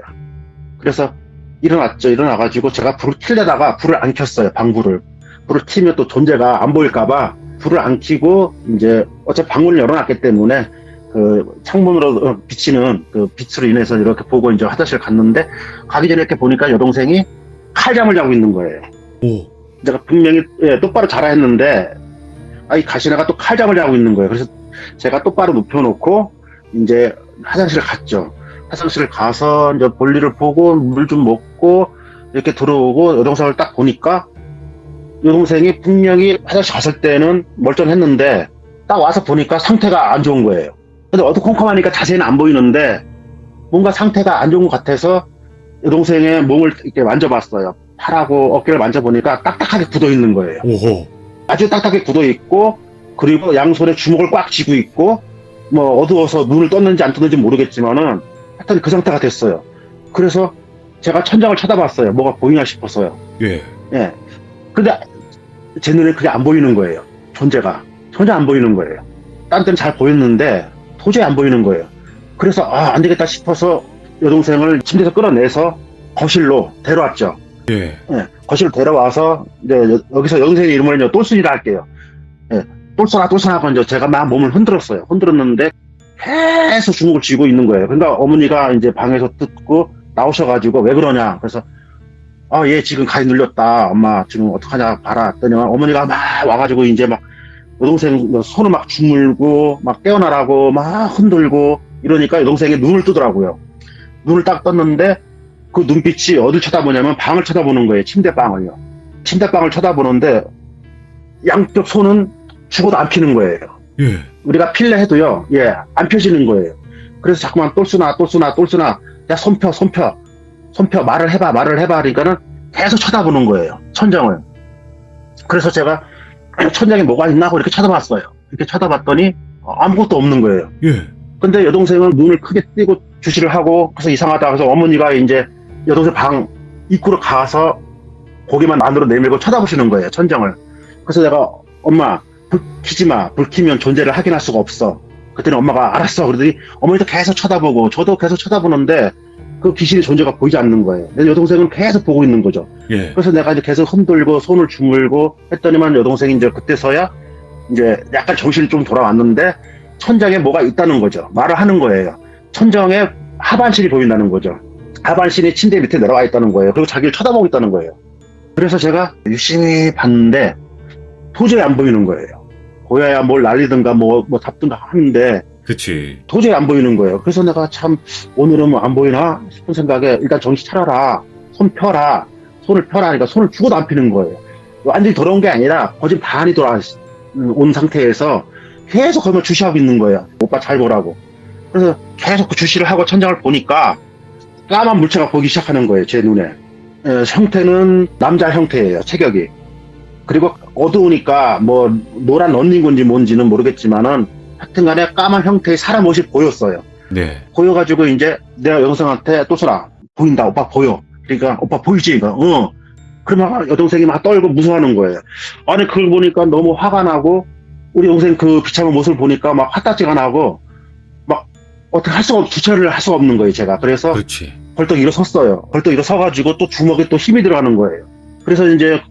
그래서 일어났죠. 일어나가지고 제가 불을 켜려다가 불을 안 켰어요. 방불을. 불을 켜면 또 존재가 안 보일까봐 불을 안 켜고 이제 어차피 방문을 열어놨기 때문에 그 창문으로 비치는 그 빛으로 인해서 이렇게 보고 이제 화장실 갔는데 가기 전에 이렇게 보니까 여동생이 칼잠을 자고 있는 거예요. 오. 제가 분명히 똑바로 자라 했는데 이 가시나가 또 칼잠을 자고 있는 거예요. 그래서 제가 똑바로 눕혀놓고 이제 화장실을 갔죠. 화장실을 가서 이제 볼일을 보고 물 좀 먹고 이렇게 들어오고 여동생을 딱 보니까 여동생이 분명히 화장실 갔을 때는 멀쩡했는데 딱 와서 보니까 상태가 안 좋은 거예요. 근데 어두컴컴하니까 자세히는 안 보이는데 뭔가 상태가 안 좋은 것 같아서 여동생의 몸을 이렇게 만져봤어요. 팔하고 어깨를 만져보니까 딱딱하게 굳어 있는 거예요. 오호. 아주 딱딱하게 굳어 있고 그리고 양손에 주먹을 꽉 쥐고 있고 뭐 어두워서 눈을 떴는지 안 떴는지 모르겠지만은 하여튼 그 상태가 됐어요. 그래서 제가 천장을 쳐다봤어요. 뭐가 보이나 싶어서요. 예. 예. 근데 제 눈에 그게 안 보이는 거예요. 존재가. 전혀 안 보이는 거예요. 딴 때는 잘 보였는데 도저히 안 보이는 거예요. 그래서 안 되겠다 싶어서 여동생을 침대에서 끌어내서 거실로 데려왔죠. 예. 예. 거실로 데려와서 이제 여기서 여동생의 이름을 이제 똘순이라 할게요. 예. 똘순하고 이제 제가 막 몸을 흔들었어요. 흔들었는데 계속 주먹을 쥐고 있는 거예요. 그러니까 어머니가 이제 방에서 듣고 나오셔가지고 왜 그러냐. 그래서 얘 지금 가위 눌렸다. 엄마 지금 어떡하냐 봐라. 했더니 어머니가 막 와가지고 이제 막 여동생 손을 막 주물고 막 깨어나라고 막 흔들고 이러니까 여동생이 눈을 뜨더라고요. 눈을 딱 떴는데 그 눈빛이 어딜 쳐다보냐면 방을 쳐다보는 거예요. 침대방을요. 침대방을 쳐다보는데 양쪽 손은 죽어도 안 피는 거예요. 예. 우리가 필래 해도요, 예, 안 펴지는 거예요. 그래서 자꾸만 똘순아, 야, 손 펴, 말을 해봐, 그러니까는 계속 쳐다보는 거예요. 천장을. 그래서 제가 천장에 뭐가 있나 하고 이렇게 쳐다봤어요. 이렇게 쳐다봤더니 아무것도 없는 거예요. 예. 근데 여동생은 눈을 크게 뜨고 주시를 하고, 그래서 이상하다. 그래서 어머니가 이제 여동생 방 입구로 가서 고개만 안으로 내밀고 쳐다보시는 거예요, 천장을. 그래서 내가, 엄마, 불 켜지 마. 불 켜면 존재를 확인할 수가 없어. 그랬더니 엄마가 알았어. 그러더니 어머니도 계속 쳐다보고, 저도 계속 쳐다보는데, 그 귀신의 존재가 보이지 않는 거예요. 내 여동생은 계속 보고 있는 거죠. 예. 그래서 내가 이제 계속 흔들고, 손을 주물고 했더니만 여동생이 이제 그때서야 이제 약간 정신이 좀 돌아왔는데, 천장에 뭐가 있다는 거죠. 말을 하는 거예요. 천장에 하반신이 보인다는 거죠. 하반신이 침대 밑에 내려와 있다는 거예요. 그리고 자기를 쳐다보고 있다는 거예요. 그래서 제가 유심히 봤는데 도저히 안 보이는 거예요. 보여야 뭘 날리든가 뭐 잡든가 하는데 그치. 도저히 안 보이는 거예요. 그래서 내가 참 오늘은 뭐 안 보이나 싶은 생각에 일단 정신 차려라. 손을 펴라 하니까 손을 죽어도 안 피는 거예요. 완전히 돌아온 게 아니라 거진 반이 돌아온 상태에서 계속 거기만 주시하고 있는 거예요. 오빠 잘 보라고. 그래서 계속 그 주시를 하고 천장을 보니까 까만 물체가 보이기 시작하는 거예요. 제 눈에. 형태는 남자 형태예요. 체격이. 그리고 어두우니까 뭐 노란 런닝군지 뭔지는 모르겠지만은 하여튼간에 까만 형태의 사람 옷이 보였어요. 네. 보여가지고 이제 내가 여동생한테 또스라 보인다. 오빠 보여. 그러니까 오빠 보이지? 그러니까 그러면 여동생이 막 떨고 무서워하는 거예요. 아니 그걸 보니까 너무 화가 나고 우리 동생 그 비참한 모습을 보니까 막 화딱지가 나고 막 어떻게 주체를 할 수가 없는 거예요. 제가. 그래서 그렇지. 벌떡 일어섰어요. 벌떡 일어서가지고 또 주먹에 또 힘이 들어가는 거예요. 그래서 이제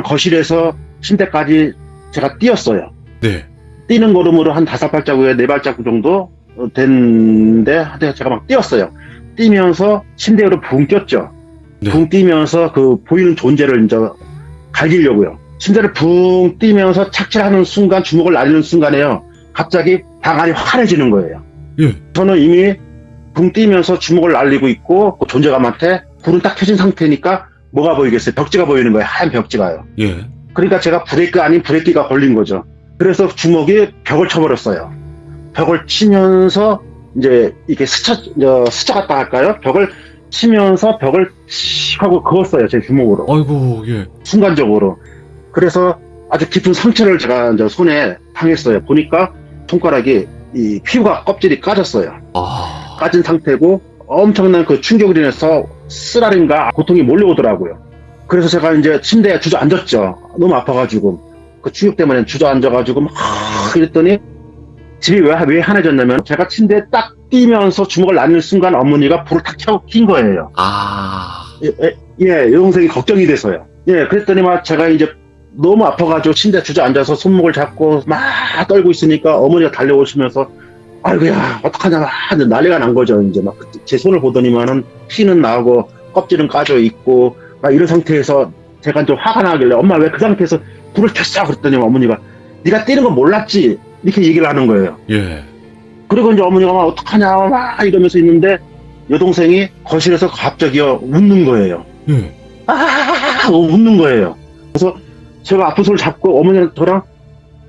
거실에서 침대까지 제가 뛰었어요. 네. 뛰는 걸음으로 한 5발자국에 4발자국 정도 됐는데 제가 막 뛰었어요. 뛰면서 침대 위로 붕 뛰었죠. 네. 붕 뛰면서 그 보이는 존재를 이제 갈기려고요. 침대를 붕 뛰면서 착지하는 순간, 주먹을 날리는 순간에요. 갑자기 방 안이 환해지는 거예요. 예. 저는 이미 붕 뛰면서 주먹을 날리고 있고 그 존재감한테 불은 딱 켜진 상태니까 뭐가 보이겠어요? 벽지가 보이는 거예요. 하얀 벽지가요. 예. 그러니까 제가 브레이크 아닌 브레이크가 걸린 거죠. 그래서 주먹이 벽을 쳐버렸어요. 벽을 치면서 이제 이렇게 스쳐갔다 할까요? 벽을 치면서 벽을 씩 하고 그었어요. 제 주먹으로. 아이고, 예. 순간적으로. 그래서 아주 깊은 상처를 제가 이제 손에 당했어요. 보니까 손가락이 이 피부가 껍질이 까졌어요. 아. 까진 상태고 엄청난 그 충격으로 인해서 쓰라린가 고통이 몰려오더라고요. 그래서 제가 이제 침대에 주저앉았죠. 너무 아파가지고 그 충격 때문에 주저앉아가지고 막 이랬더니 집이 왜 환해졌냐면 제가 침대에 딱 뛰면서 주먹을 날리는 순간 어머니가 불을 탁 켜고 킨 거예요. 아. 예, 여동생이 걱정이 돼서요. 예, 그랬더니 막 제가 이제 너무 아파가지고 침대에 주저앉아서 손목을 잡고 막 떨고 있으니까 어머니가 달려오시면서 아이고야 어떡하냐 막 난리가 난 거죠. 이제 막 제 손을 보더니만은 피는 나고 껍질은 까져 있고 막 이런 상태에서 제가 좀 화가 나길래 엄마 왜 그 상태에서 불을 켰어? 그랬더니 어머니가 네가 뛰는 거 몰랐지? 이렇게 얘기를 하는 거예요. 예. 그리고 이제 어머니가 막 어떡하냐 막 이러면서 있는데 여동생이 거실에서 갑자기요 웃는 거예요. 예. 웃는 거예요. 그래서 제가 아픈 손을 잡고 어머니랑 저랑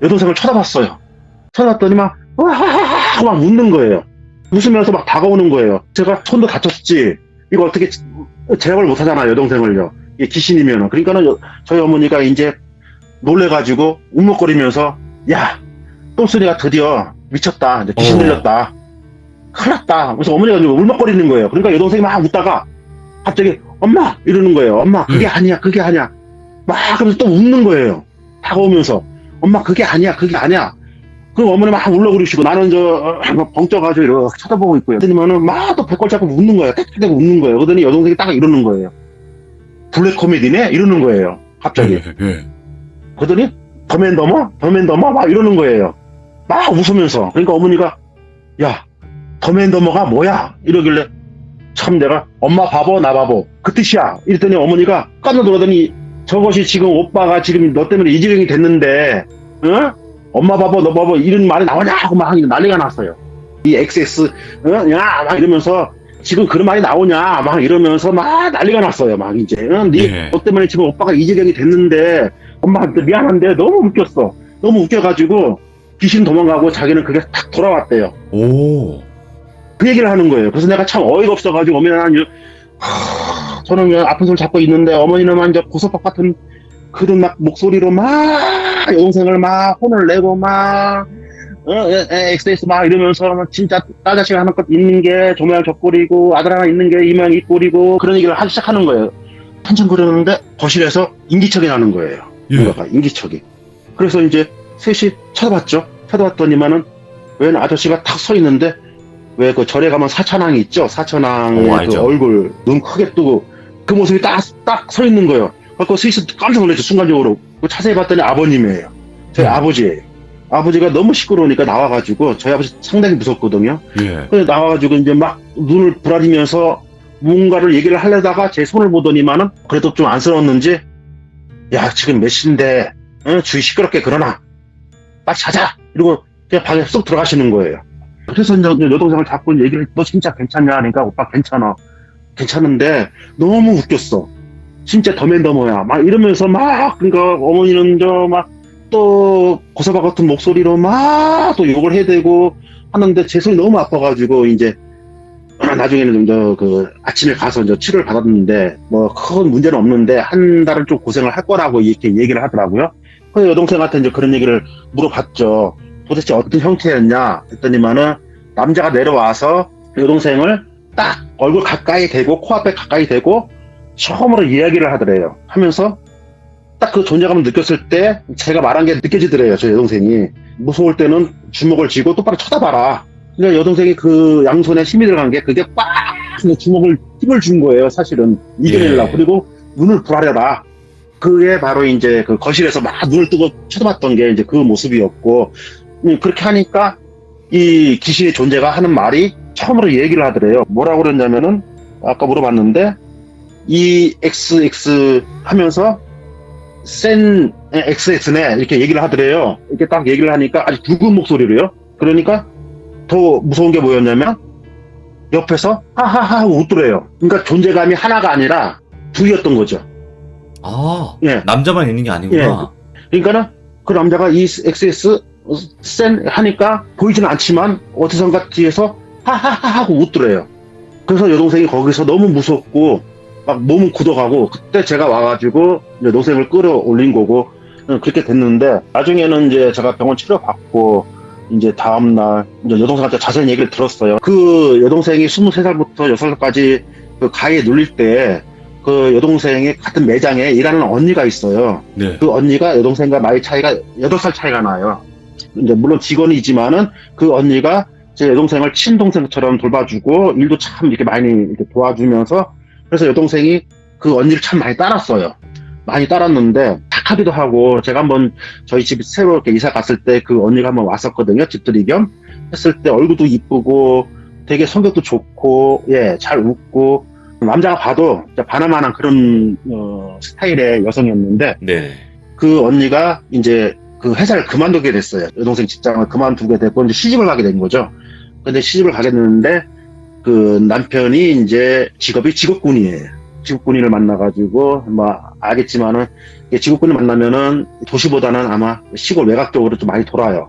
여동생을 쳐다봤어요. 쳐다봤더니 막 웃는 거예요. 웃으면서 막 다가오는 거예요. 제가 손도 다쳤지. 이거 어떻게 제압을 못 하잖아요, 여동생을요. 이게 귀신이면은. 그러니까는 저희 어머니가 이제 놀래가지고 울먹거리면서 야, 똥소리가 드디어 미쳤다. 이제 귀신 들렸다. 큰일 났다. 그래서 어머니가 울먹거리는 거예요. 그러니까 여동생이 막 웃다가 갑자기 엄마! 이러는 거예요. 엄마, 그게 아니야, 그게 아니야. 막 그러면서 또 웃는 거예요. 다가오면서 엄마, 그게 아니야, 그게 아니야. 그럼 어머니 막 울렁거리시고 나는 벙쪄가지고 이렇게 쳐다보고 있고요. 그러더니만은 막 또 배꼽 잡고 웃는 거예요. 떼떼떼고 웃는 거예요. 그러더니 여동생이 딱 이러는 거예요. 블랙 코미디네? 이러는 거예요. 갑자기. 예. 그러더니 더맨더머? 막 이러는 거예요. 막 웃으면서. 그러니까 어머니가 야, 더맨더머가 뭐야? 이러길래 참 내가 엄마 바보 나 바보 그 뜻이야. 이랬더니 어머니가 깜짝 놀라더니 저것이 지금 오빠가 지금 너 때문에 이 지경이 됐는데 응? 엄마 바보 너 바보 이런 말이 나오냐 하고 막 난리가 났어요. 이 XS 야 막 이러면서 지금 그런 말이 나오냐 막 이러면서 막 난리가 났어요. 막 이제 예. 너 때문에 지금 오빠가 이 지경이 됐는데 엄마한테 미안한데 너무 웃겼어. 너무 웃겨가지고 귀신 도망가고 자기는 그게 딱 돌아왔대요. 오. 그 얘기를 하는 거예요. 그래서 내가 참 어이가 없어가지고 저는 그냥 아픈 손 잡고 있는데 어머니는 완전 고소박 같은 그런 막 목소리로 막 여동생을 막 혼을 내고 막 엑세스 막 이러면서 진짜 딸자식 하나 것 있는 게 조모양 저 꼴이고 아들 하나 있는 게 이 모양 이 꼴이고 그런 얘기를 하기 시작하는 거예요. 한참 그러는데 거실에서 인기척이 나는 거예요. 예. 뭔가가 인기척이. 그래서 이제 셋이 쳐다봤죠. 쳐다봤더니만은 웬 아저씨가 탁 서 있는데 왜 그 절에 가면 사천왕이 있죠. 사천왕의 그 알죠. 얼굴 눈 크게 뜨고 그 모습이 딱 서 있는 거예요. 그래서 스위스 깜짝 놀랐죠. 순간적으로. 자세히 봤더니 아버님이에요. 저희 아버지예요. 아버지가 너무 시끄러우니까 나와가지고 저희 아버지 상당히 무섭거든요. 예. 그래서 나와가지고 이제 막 눈을 부라리면서 뭔가를 얘기를 하려다가 제 손을 보더니만은 그래도 좀 안쓰러웠는지 야 지금 몇 시인데 주위 시끄럽게 그러나 빨리 자자 이러고 그냥 방에 쏙 들어가시는 거예요. 그래서 이제 여동생을 자꾸 얘기를 너 진짜 괜찮냐 하니까 오빠 괜찮아 괜찮은데 너무 웃겼어 진짜 더맨더머야 막 이러면서 막 그러니까 어머니는 저 막 또 고사바 같은 목소리로 막 또 욕을 해대고 하는데 제 손이 너무 아파가지고 이제 나중에는 그 아침에 가서 이제 치료를 받았는데 뭐 큰 문제는 없는데 한 달은 좀 고생을 할 거라고 이렇게 얘기를 하더라고요. 그래서 여동생한테 이제 그런 얘기를 물어봤죠. 도대체 어떤 형태였냐 했더니만은 남자가 내려와서 여동생을 딱 얼굴 가까이 대고 코앞에 가까이 대고 처음으로 이야기를 하더래요. 하면서 딱 그 존재감을 느꼈을 때 제가 말한 게 느껴지더래요. 저 여동생이 무서울 때는 주먹을 쥐고 똑바로 쳐다봐라. 그러니까 여동생이 그 양손에 힘이 들어간 게 그게 빡 주먹을 힘을 준 거예요. 사실은 이겨내려고. 예. 그리고 눈을 부라려라. 그게 바로 이제 그 거실에서 막 눈을 뜨고 쳐다봤던 게 이제 그 모습이었고 그렇게 하니까 이 귀신의 존재가 하는 말이 처음으로 얘기를 하더래요. 뭐라고 그랬냐면은 아까 물어봤는데 이 XX 하면서 센 XX네 이렇게 얘기를 하더래요. 이렇게 딱 얘기를 하니까 아주 굵은 목소리로요. 그러니까 더 무서운 게 뭐였냐면 옆에서 하하하 하고 웃더래요. 그러니까 존재감이 하나가 아니라 둘이었던 거죠. 아, 예. 남자만 있는 게 아니구나. 그러니까는 그 남자가 이 XS 센 하니까 보이지는 않지만 어디선가 뒤에서 하하하 하고 웃더래요. 그래서 여동생이 거기서 너무 무섭고 막 몸은 굳어가고 그때 제가 와가지고 이제 여동생을 끌어올린 거고 그렇게 됐는데 나중에는 이제 제가 병원 치료받고 이제 다음날 이제 여동생한테 자세한 얘기를 들었어요. 그 여동생이 23살부터 6살까지 그 가해에 눌릴 때 그 여동생의 같은 매장에 일하는 언니가 있어요. 네. 그 언니가 여동생과 나이 차이가 8살 차이가 나요. 이제 물론 직원이지만은 그 언니가 제 여동생을 친동생처럼 돌봐주고 일도 참 이렇게 많이 이렇게 도와주면서 그래서 여동생이 그 언니를 참 많이 따랐어요. 많이 따랐는데 착하기도 하고 제가 한번 저희 집 새로 이렇게 이사 갔을 때 그 언니가 한번 왔었거든요. 집들이 겸 했을 때 얼굴도 이쁘고 되게 성격도 좋고 예, 잘 웃고 남자가 봐도 반할만한 그런 스타일의 여성이었는데 네. 그 언니가 이제 그 회사를 그만두게 됐어요. 여동생 직장을 그만두게 됐고 이제 시집을 가게 된 거죠. 근데 시집을 가게 됐는데 그 남편이 이제 직업이 직업군이에요. 직업군인을 만나가지고 뭐 알겠지만은 직업군을 만나면은 도시보다는 아마 시골 외곽 쪽으로 좀 많이 돌아요.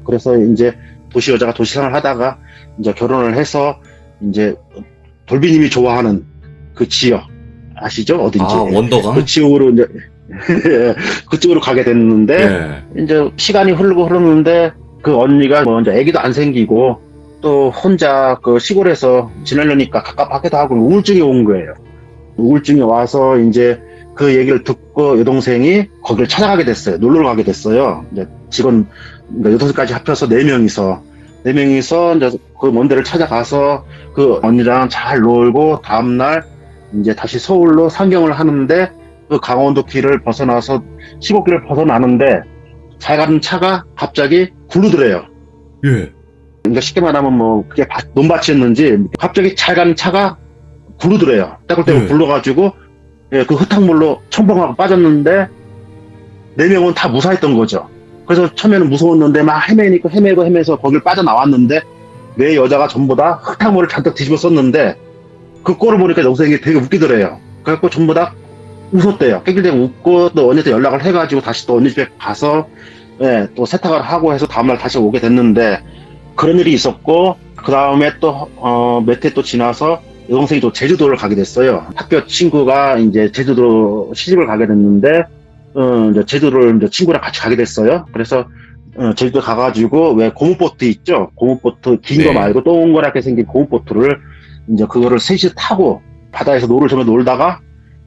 그래서 이제 도시 여자가 도시 생활을 하다가 이제 결혼을 해서 이제 돌비님이 좋아하는 그 지역 아시죠? 어딘지. 아, 원더강? 그 지역으로 이제 그쪽으로 가게 됐는데 네. 이제 시간이 흐르는데 그 언니가 뭐 이제 아기도 안 생기고 또 혼자 그 시골에서 지내려니까 갑갑하기도 하고 우울증이 온 거예요. 우울증이 와서 이제 그 얘기를 듣고 여동생이 거기를 찾아가게 됐어요. 놀러 가게 됐어요. 이제 직원 그러니까 6까지 합쳐서 4명이서 이제 그 먼 데를 찾아가서 그 언니랑 잘 놀고 다음날 이제 다시 서울로 상경을 하는데 그 강원도 길을 벗어나서 시골길을 벗어나는데 잘 가는 차가 갑자기 굴르더래요. 예. 그러니까 쉽게 말하면 뭐 그게 논밭이었는지 갑자기 잘 가는 차가 굴르더래요. 따글따글 굴러가지고 예, 그 흙탕물로 첨벙하고 빠졌는데 4명은 다 무사했던 거죠. 그래서 처음에는 무서웠는데 막 헤매니까 헤매면서 거길 빠져나왔는데 내 여자가 전부 다 흙탕물을 잔뜩 뒤집어 썼는데 그 꼴을 보니까 여동생이 되게 웃기더래요. 그래갖고 전부 다 웃었대요. 깽깽깽 웃고 또 언니한테 연락을 해가지고 다시 또 언니 집에 가서 예, 또 세탁을 하고 해서 다음날 다시 오게 됐는데 그런 일이 있었고 그 다음에 또 몇 해 또 지나서 여동생이 또 제주도를 가게 됐어요. 학교 친구가 이제 제주도로 시집을 가게 됐는데 이제 제주도를 이제 친구랑 같이 가게 됐어요. 그래서 제주도 가가지고 왜 고무보트 있죠? 고무보트 긴 거 네. 말고 동그랗게 생긴 고무보트를 이제 그거를 셋이 타고 바다에서 노를 저며 놀다가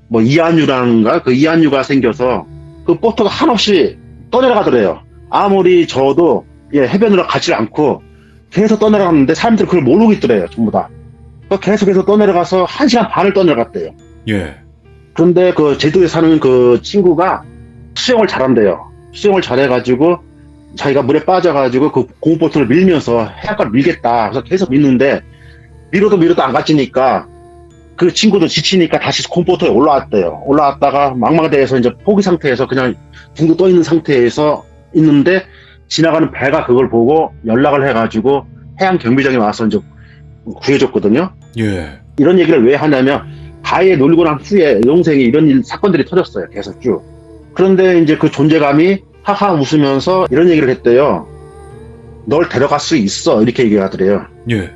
뭐 이한류라는가 그 이한류가 생겨서 그 보트가 한없이 떠내려가더래요. 아무리 저도 예, 해변으로 가지 않고 계속 떠내려갔는데 사람들이 그걸 모르고 있더래요. 전부 다. 계속해서 떠내려가서 1시간 반을 떠내려갔대요. 예. 그런데 그 제주도에 사는 그 친구가 수영을 잘한대요. 수영을 잘해가지고 자기가 물에 빠져가지고 그 고무보트를 밀면서 해안가를 밀겠다. 그래서 계속 밀는데 밀어도 안 갇히니까 그 친구도 지치니까 다시 고무보트에 올라왔대요. 올라왔다가 망망대해서 이제 포기 상태에서 그냥 둥둥 떠 있는 상태에서 있는데 지나가는 배가 그걸 보고 연락을 해가지고 해양 경비정에 와서 이제 구해줬거든요. 예. 이런 얘기를 왜 하냐면 바위에 놀고 난 후에 여동생이 이런 사건들이 터졌어요. 계속 쭉. 그런데 이제 그 존재감이 하하 웃으면서 이런 얘기를 했대요. 널 데려갈 수 있어. 이렇게 얘기하더래요. 예.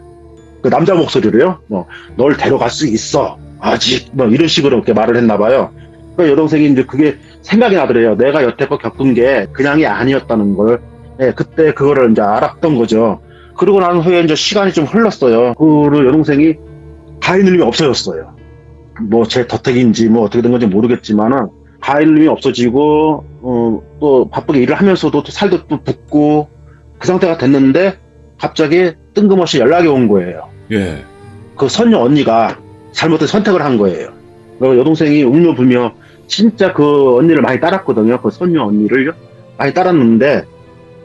그 남자 목소리로요. 뭐 널 데려갈 수 있어. 아직 뭐 이런 식으로 이렇게 말을 했나 봐요. 그 여동생이 이제 그게 생각이 나더래요. 내가 여태껏 겪은 게 그냥이 아니었다는 걸. 예, 그때 그거를 이제 알았던 거죠. 그러고 난 후에 이제 시간이 좀 흘렀어요. 그로 여동생이 가해눌림이 없어졌어요. 뭐 제 덕택인지 뭐 어떻게 된 건지 모르겠지만은 가해눌림이 없어지고 또 바쁘게 일을 하면서도 또 살도 또 붓고 그 상태가 됐는데 갑자기 뜬금없이 연락이 온 거예요. 예. 그 선녀 언니가 잘못된 선택을 한 거예요. 그래서 여동생이 울며 불며 진짜 그 언니를 많이 따랐거든요. 그 선녀 언니를 많이 따랐는데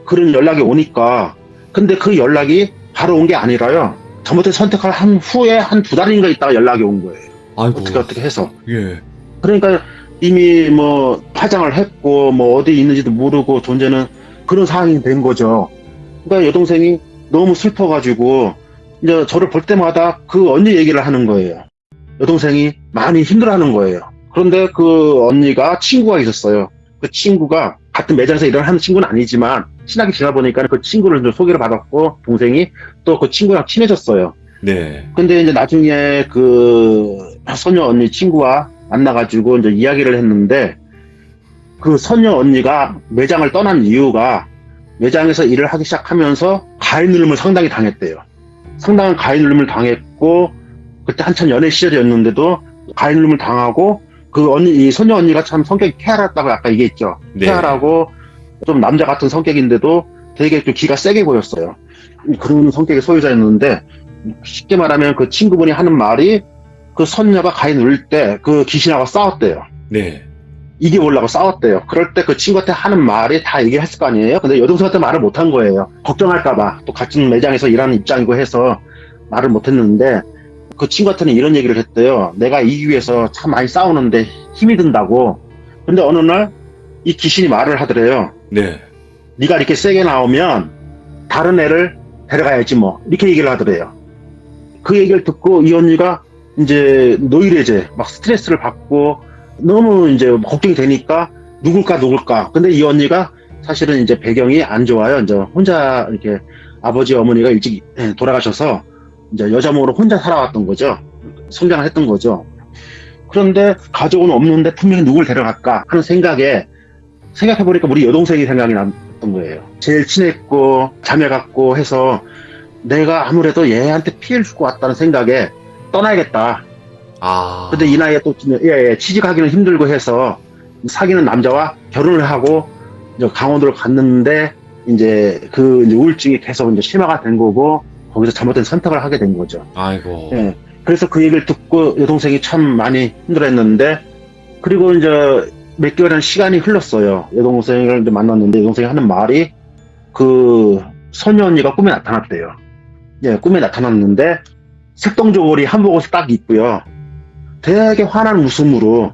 그런 연락이 오니까 근데 그 연락이 바로 온 게 아니라요. 잘못된 선택을 한 후에 한 2달인가 있다가 연락이 온 거예요. 아이고. 어떻게 해서. 예. 그러니까 이미 뭐 파장을 했고 뭐 어디 있는지도 모르고 존재는 그런 상황이 된 거죠. 그러니까 여동생이 너무 슬퍼가지고 이제 저를 볼 때마다 그 언니 얘기를 하는 거예요. 여동생이 많이 힘들어하는 거예요. 그런데 그 언니가 친구가 있었어요. 그 친구가 같은 매장에서 일을 하는 친구는 아니지만 친하게 지나 보니까 그 친구를 좀 소개를 받았고 동생이 또 그 친구랑 친해졌어요. 네. 근데 이제 나중에 그 선녀 언니 친구와 만나가지고 이제 이야기를 했는데 그 선녀 언니가 매장을 떠난 이유가 매장에서 일을 하기 시작하면서 가해눌림을 상당히 당했대요. 상당한 가해눌림을 당했고 그때 한참 연애 시절이었는데도 가해눌림을 당하고 그 언니, 이 선녀 언니가 참 성격이 쾌활했다고 아까 얘기했죠. 네. 쾌활하고 좀 남자 같은 성격인데도 되게 좀 기가 세게 보였어요. 그런 성격의 소유자였는데 쉽게 말하면 그 친구분이 하는 말이 그 선녀가 가해 눌릴 때 그 귀신하고 싸웠대요. 네. 이겨보려고 싸웠대요. 그럴 때 그 친구한테 하는 말이 다 얘기했을 거 아니에요? 근데 여동생한테 말을 못 한 거예요. 걱정할까봐. 또 같은 매장에서 일하는 입장이고 해서 말을 못 했는데 그 친구한테는 이런 얘기를 했대요. 내가 이기기 위해서 참 많이 싸우는데 힘이 든다고. 근데 어느 날 이 귀신이 말을 하더래요. 네. 네가 이렇게 세게 나오면 다른 애를 데려가야지 뭐. 이렇게 얘기를 하더래요. 그 얘기를 듣고 이 언니가 이제 노이레제 막 스트레스를 받고 너무 이제 걱정이 되니까 누굴까. 근데 이 언니가 사실은 이제 배경이 안 좋아요. 이제 혼자 이렇게 아버지 어머니가 일찍 돌아가셔서 이제 여자 몸으로 혼자 살아왔던 거죠. 성장을 했던 거죠. 그런데 가족은 없는데 분명히 누굴 데려갈까 하는 생각해보니까 우리 여동생이 생각이 났던 거예요. 제일 친했고 자매 같고 해서 내가 아무래도 얘한테 피해를 줄 것 같다는 생각에 떠나야겠다. 아. 근데 이 나이에 또 취직하기는 힘들고 해서 사귀는 남자와 결혼을 하고 이제 강원도를 갔는데 이제 그 이제 우울증이 계속 이제 심화가 된 거고 거기서 잘못된 선택을 하게 된 거죠. 아이고. 예. 그래서 그 얘기를 듣고 여동생이 참 많이 힘들어했는데 그리고 이제 몇 개월이라는 시간이 흘렀어요. 여동생을 이제 만났는데 여동생이 하는 말이 그 선녀 언니가 꿈에 나타났대요. 예, 꿈에 나타났는데 색동저고리 한복옷을 딱 입고요. 되게 환한 웃음으로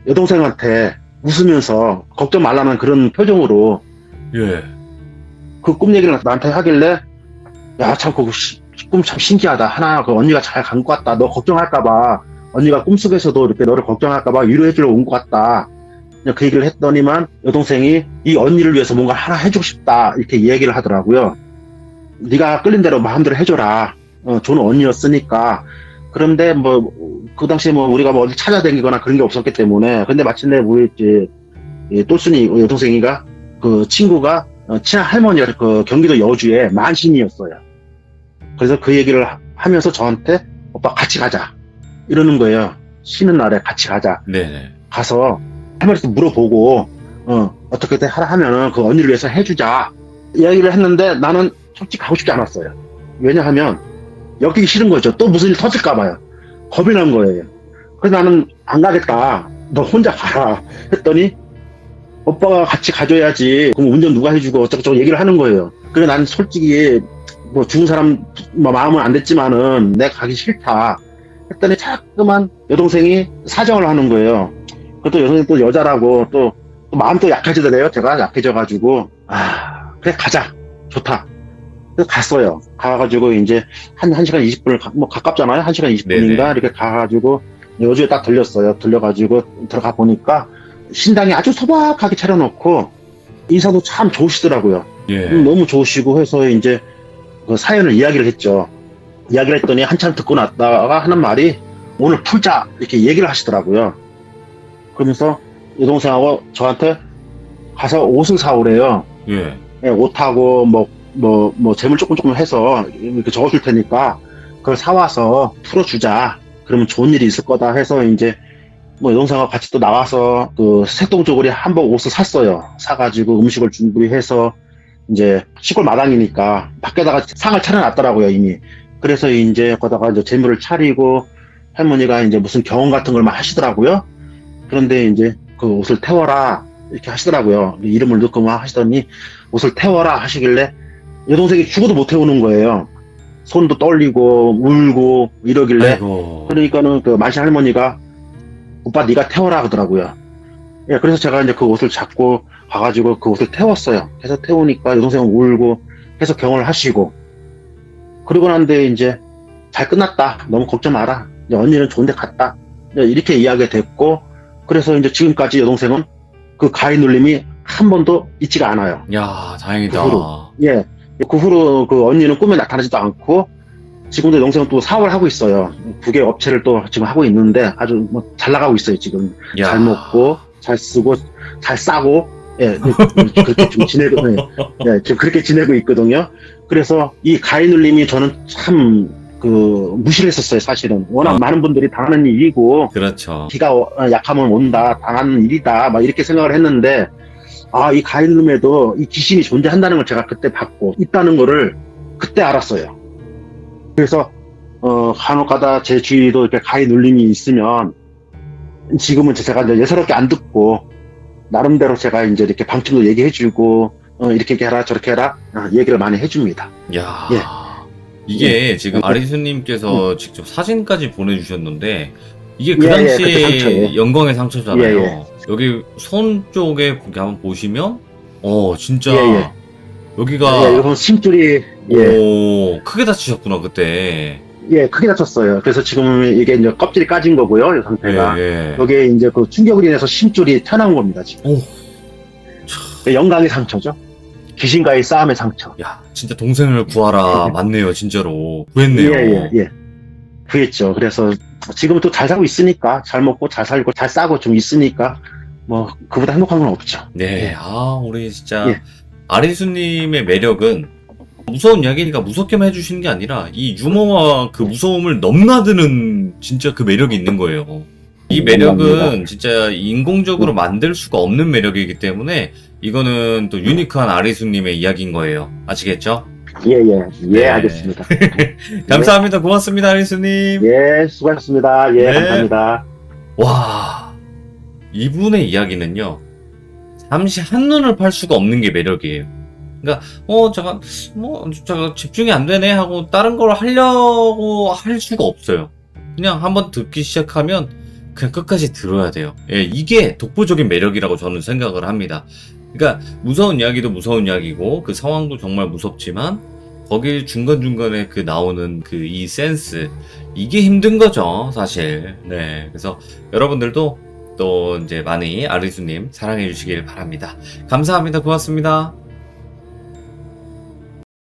여동생한테 웃으면서 걱정 말라는 그런 표정으로 예. 그 꿈 얘기를 나한테 하길래 야, 참 그거 꿈 참 신기하다. 하나, 그 언니가 잘 간 것 같다. 너 걱정할까봐. 언니가 꿈속에서도 이렇게 너를 걱정할까봐 위로해주러 온 것 같다. 그냥 그 얘기를 했더니만 여동생이 이 언니를 위해서 뭔가 하나 해주고 싶다. 이렇게 얘기를 하더라고요. 네가 끌린 대로 마음대로 해줘라. 좋은 언니였으니까. 그런데 뭐, 그 당시에 뭐 우리가 뭐 어디 찾아다니거나 그런 게 없었기 때문에. 근데 마침내 우리 이제 똘순이 여동생이가 그 친구가 친한 할머니가 그 경기도 여주의 만신이었어요. 그래서 그 얘기를 하면서 저한테 오빠 같이 가자 이러는 거예요. 쉬는 날에 같이 가자. 네네. 가서 할머니한테 물어보고 어떻게든 하라 하면은 그 언니를 위해서 해주자 이야기를 했는데 나는 솔직히 가고 싶지 않았어요. 왜냐하면 엮이기 싫은 거죠. 또 무슨 일 터질까 봐요. 겁이 난 거예요. 그래서 나는 안 가겠다. 너 혼자 가라 했더니 오빠가 같이 가줘야지. 그럼 운전 누가 해주고 어쩌고저쩌고 얘기를 하는 거예요. 그래 난 솔직히 뭐 죽은 사람 뭐 마음은 안 됐지만은 내가 가기 싫다 했더니 자꾸만 여동생이 사정을 하는 거예요. 그것도 여동생이 또 여자라고 또 마음 또 약해지더래요. 제가 약해져가지고 그래 가자 좋다. 그래서 갔어요. 가가지고 이제 한 1시간 20분을 뭐 가깝잖아요. 1시간 20분인가 네네. 이렇게 가가지고 여주에 딱 들렸어요. 들려가지고 들어가 보니까 신당이 아주 소박하게 차려놓고 인사도 참 좋으시더라고요. 예. 너무 좋으시고 해서 이제 그 사연을 이야기를 했죠. 이야기를 했더니 한참 듣고 났다가 하는 말이 오늘 풀자 이렇게 얘기를 하시더라고요. 그러면서 여동생하고 저한테 가서 옷을 사오래요. 예. 예, 옷하고 뭐 재물 조금 해서 이렇게 적어줄 테니까 그걸 사와서 풀어주자. 그러면 좋은 일이 있을 거다 해서 이제 뭐 여동생하고 같이 또 나와서 그 색동저고리 한복 옷을 샀어요. 사가지고 음식을 준비해서 이제 시골 마당이니까 밖에다가 상을 차려놨더라고요 이미. 그래서 이제 거기다가 이제 재물을 차리고 할머니가 이제 무슨 경험 같은 걸 막 하시더라고요. 그런데 이제 그 옷을 태워라 이렇게 하시더라고요. 이름을 넣고 막 하시더니 옷을 태워라 하시길래 여동생이 죽어도 못 태우는 거예요. 손도 떨리고 울고 이러길래. 아이고. 그러니까는 그 만신 할머니가 오빠 네가 태워라 그러더라고요. 예, 그래서 제가 이제 그 옷을 잡고 가가지고 그 옷을 태웠어요. 그래서 태우니까 여동생은 울고 해서 경험을 하시고 그러고 난데 이제 잘 끝났다. 너무 걱정 마라. 이제 언니는 좋은데 갔다. 이렇게 이야기가 됐고 그래서 이제 지금까지 여동생은 그 가위 눌림이 한 번도 있지가 않아요. 야, 다행이다. 그 후로. 예. 그 후로 그 언니는 꿈에 나타나지도 않고 지금도 여동생은 또 사업을 하고 있어요. 2개 업체를 또 지금 하고 있는데 아주 뭐 잘 나가고 있어요, 지금. 야. 잘 먹고, 잘 쓰고, 잘 싸고, 예, 그렇게 좀 지내고, 예, 지금 그렇게 지내고 있거든요. 그래서 이 가위 눌림이 저는 참, 무시를 했었어요, 사실은. 워낙 많은 분들이 당하는 일이고, 그렇죠. 기가 약하면 온다, 당하는 일이다, 막 이렇게 생각을 했는데, 이 가위 눌림에도 이 귀신이 존재한다는 걸 제가 그때 받고 있다는 거를 그때 알았어요. 그래서 간혹가다 제 주위에도 이렇게 가위 눌림이 있으면 지금은 제가 이제 예사롭게 안 듣고 나름대로 제가 이제 이렇게 방침도 얘기해주고 이렇게 해라 저렇게 해라 얘기를 많이 해줍니다. 야. 예. 이게 지금 예. 아리수님께서 직접 사진까지 보내주셨는데 이게 그 예, 예, 당시에 그때 상처예요. 영광의 상처잖아요. 예, 예. 여기 손 쪽에 이렇게 한번 보시면 진짜 예, 예. 여기가 예, 이건 심줄이 크게 다치셨구나 그때. 예, 크게 다쳤어요. 그래서 지금 이게 이제 껍질이 까진 거고요, 이 상태가. 예. 여기에 이제 그 충격으로 인해서 심줄이 튀어나온 겁니다, 지금. 오. 영광의 상처죠. 귀신과의 싸움의 상처. 야, 진짜 동생을 구하라. 맞네요, 진짜로. 구했네요. 예. 그랬죠. 그래서 지금은 또 잘 살고 있으니까, 잘 먹고 잘 살고 잘 싸고 좀 있으니까, 뭐, 그보다 행복한 건 없죠. 네, 우리 진짜 예. 아리수님의 매력은 무서운 이야기니까 무섭게만 해주시는 게 아니라 이 유머와 그 무서움을 넘나드는 진짜 그 매력이 있는 거예요. 이 매력은 감사합니다. 진짜 인공적으로 만들 수가 없는 매력이기 때문에 이거는 또 유니크한 아리수님의 이야기인 거예요. 아시겠죠? 예, 네. 알겠습니다. 감사합니다. 고맙습니다, 아리수님. 예, 수고하셨습니다. 예, 네. 감사합니다. 와, 이분의 이야기는요, 잠시 한눈을 팔 수가 없는 게 매력이에요. 그러니까, 제가 집중이 안 되네 하고 다른 걸 하려고 할 수가 없어요. 그냥 한번 듣기 시작하면 그냥 끝까지 들어야 돼요. 예, 이게 독보적인 매력이라고 저는 생각을 합니다. 그러니까, 무서운 이야기도 무서운 이야기고, 그 상황도 정말 무섭지만, 거기 중간중간에 그 나오는 그 이 센스, 이게 힘든 거죠, 사실. 네. 그래서 여러분들도 또 이제 많이 아리수님 사랑해 주시길 바랍니다. 감사합니다. 고맙습니다.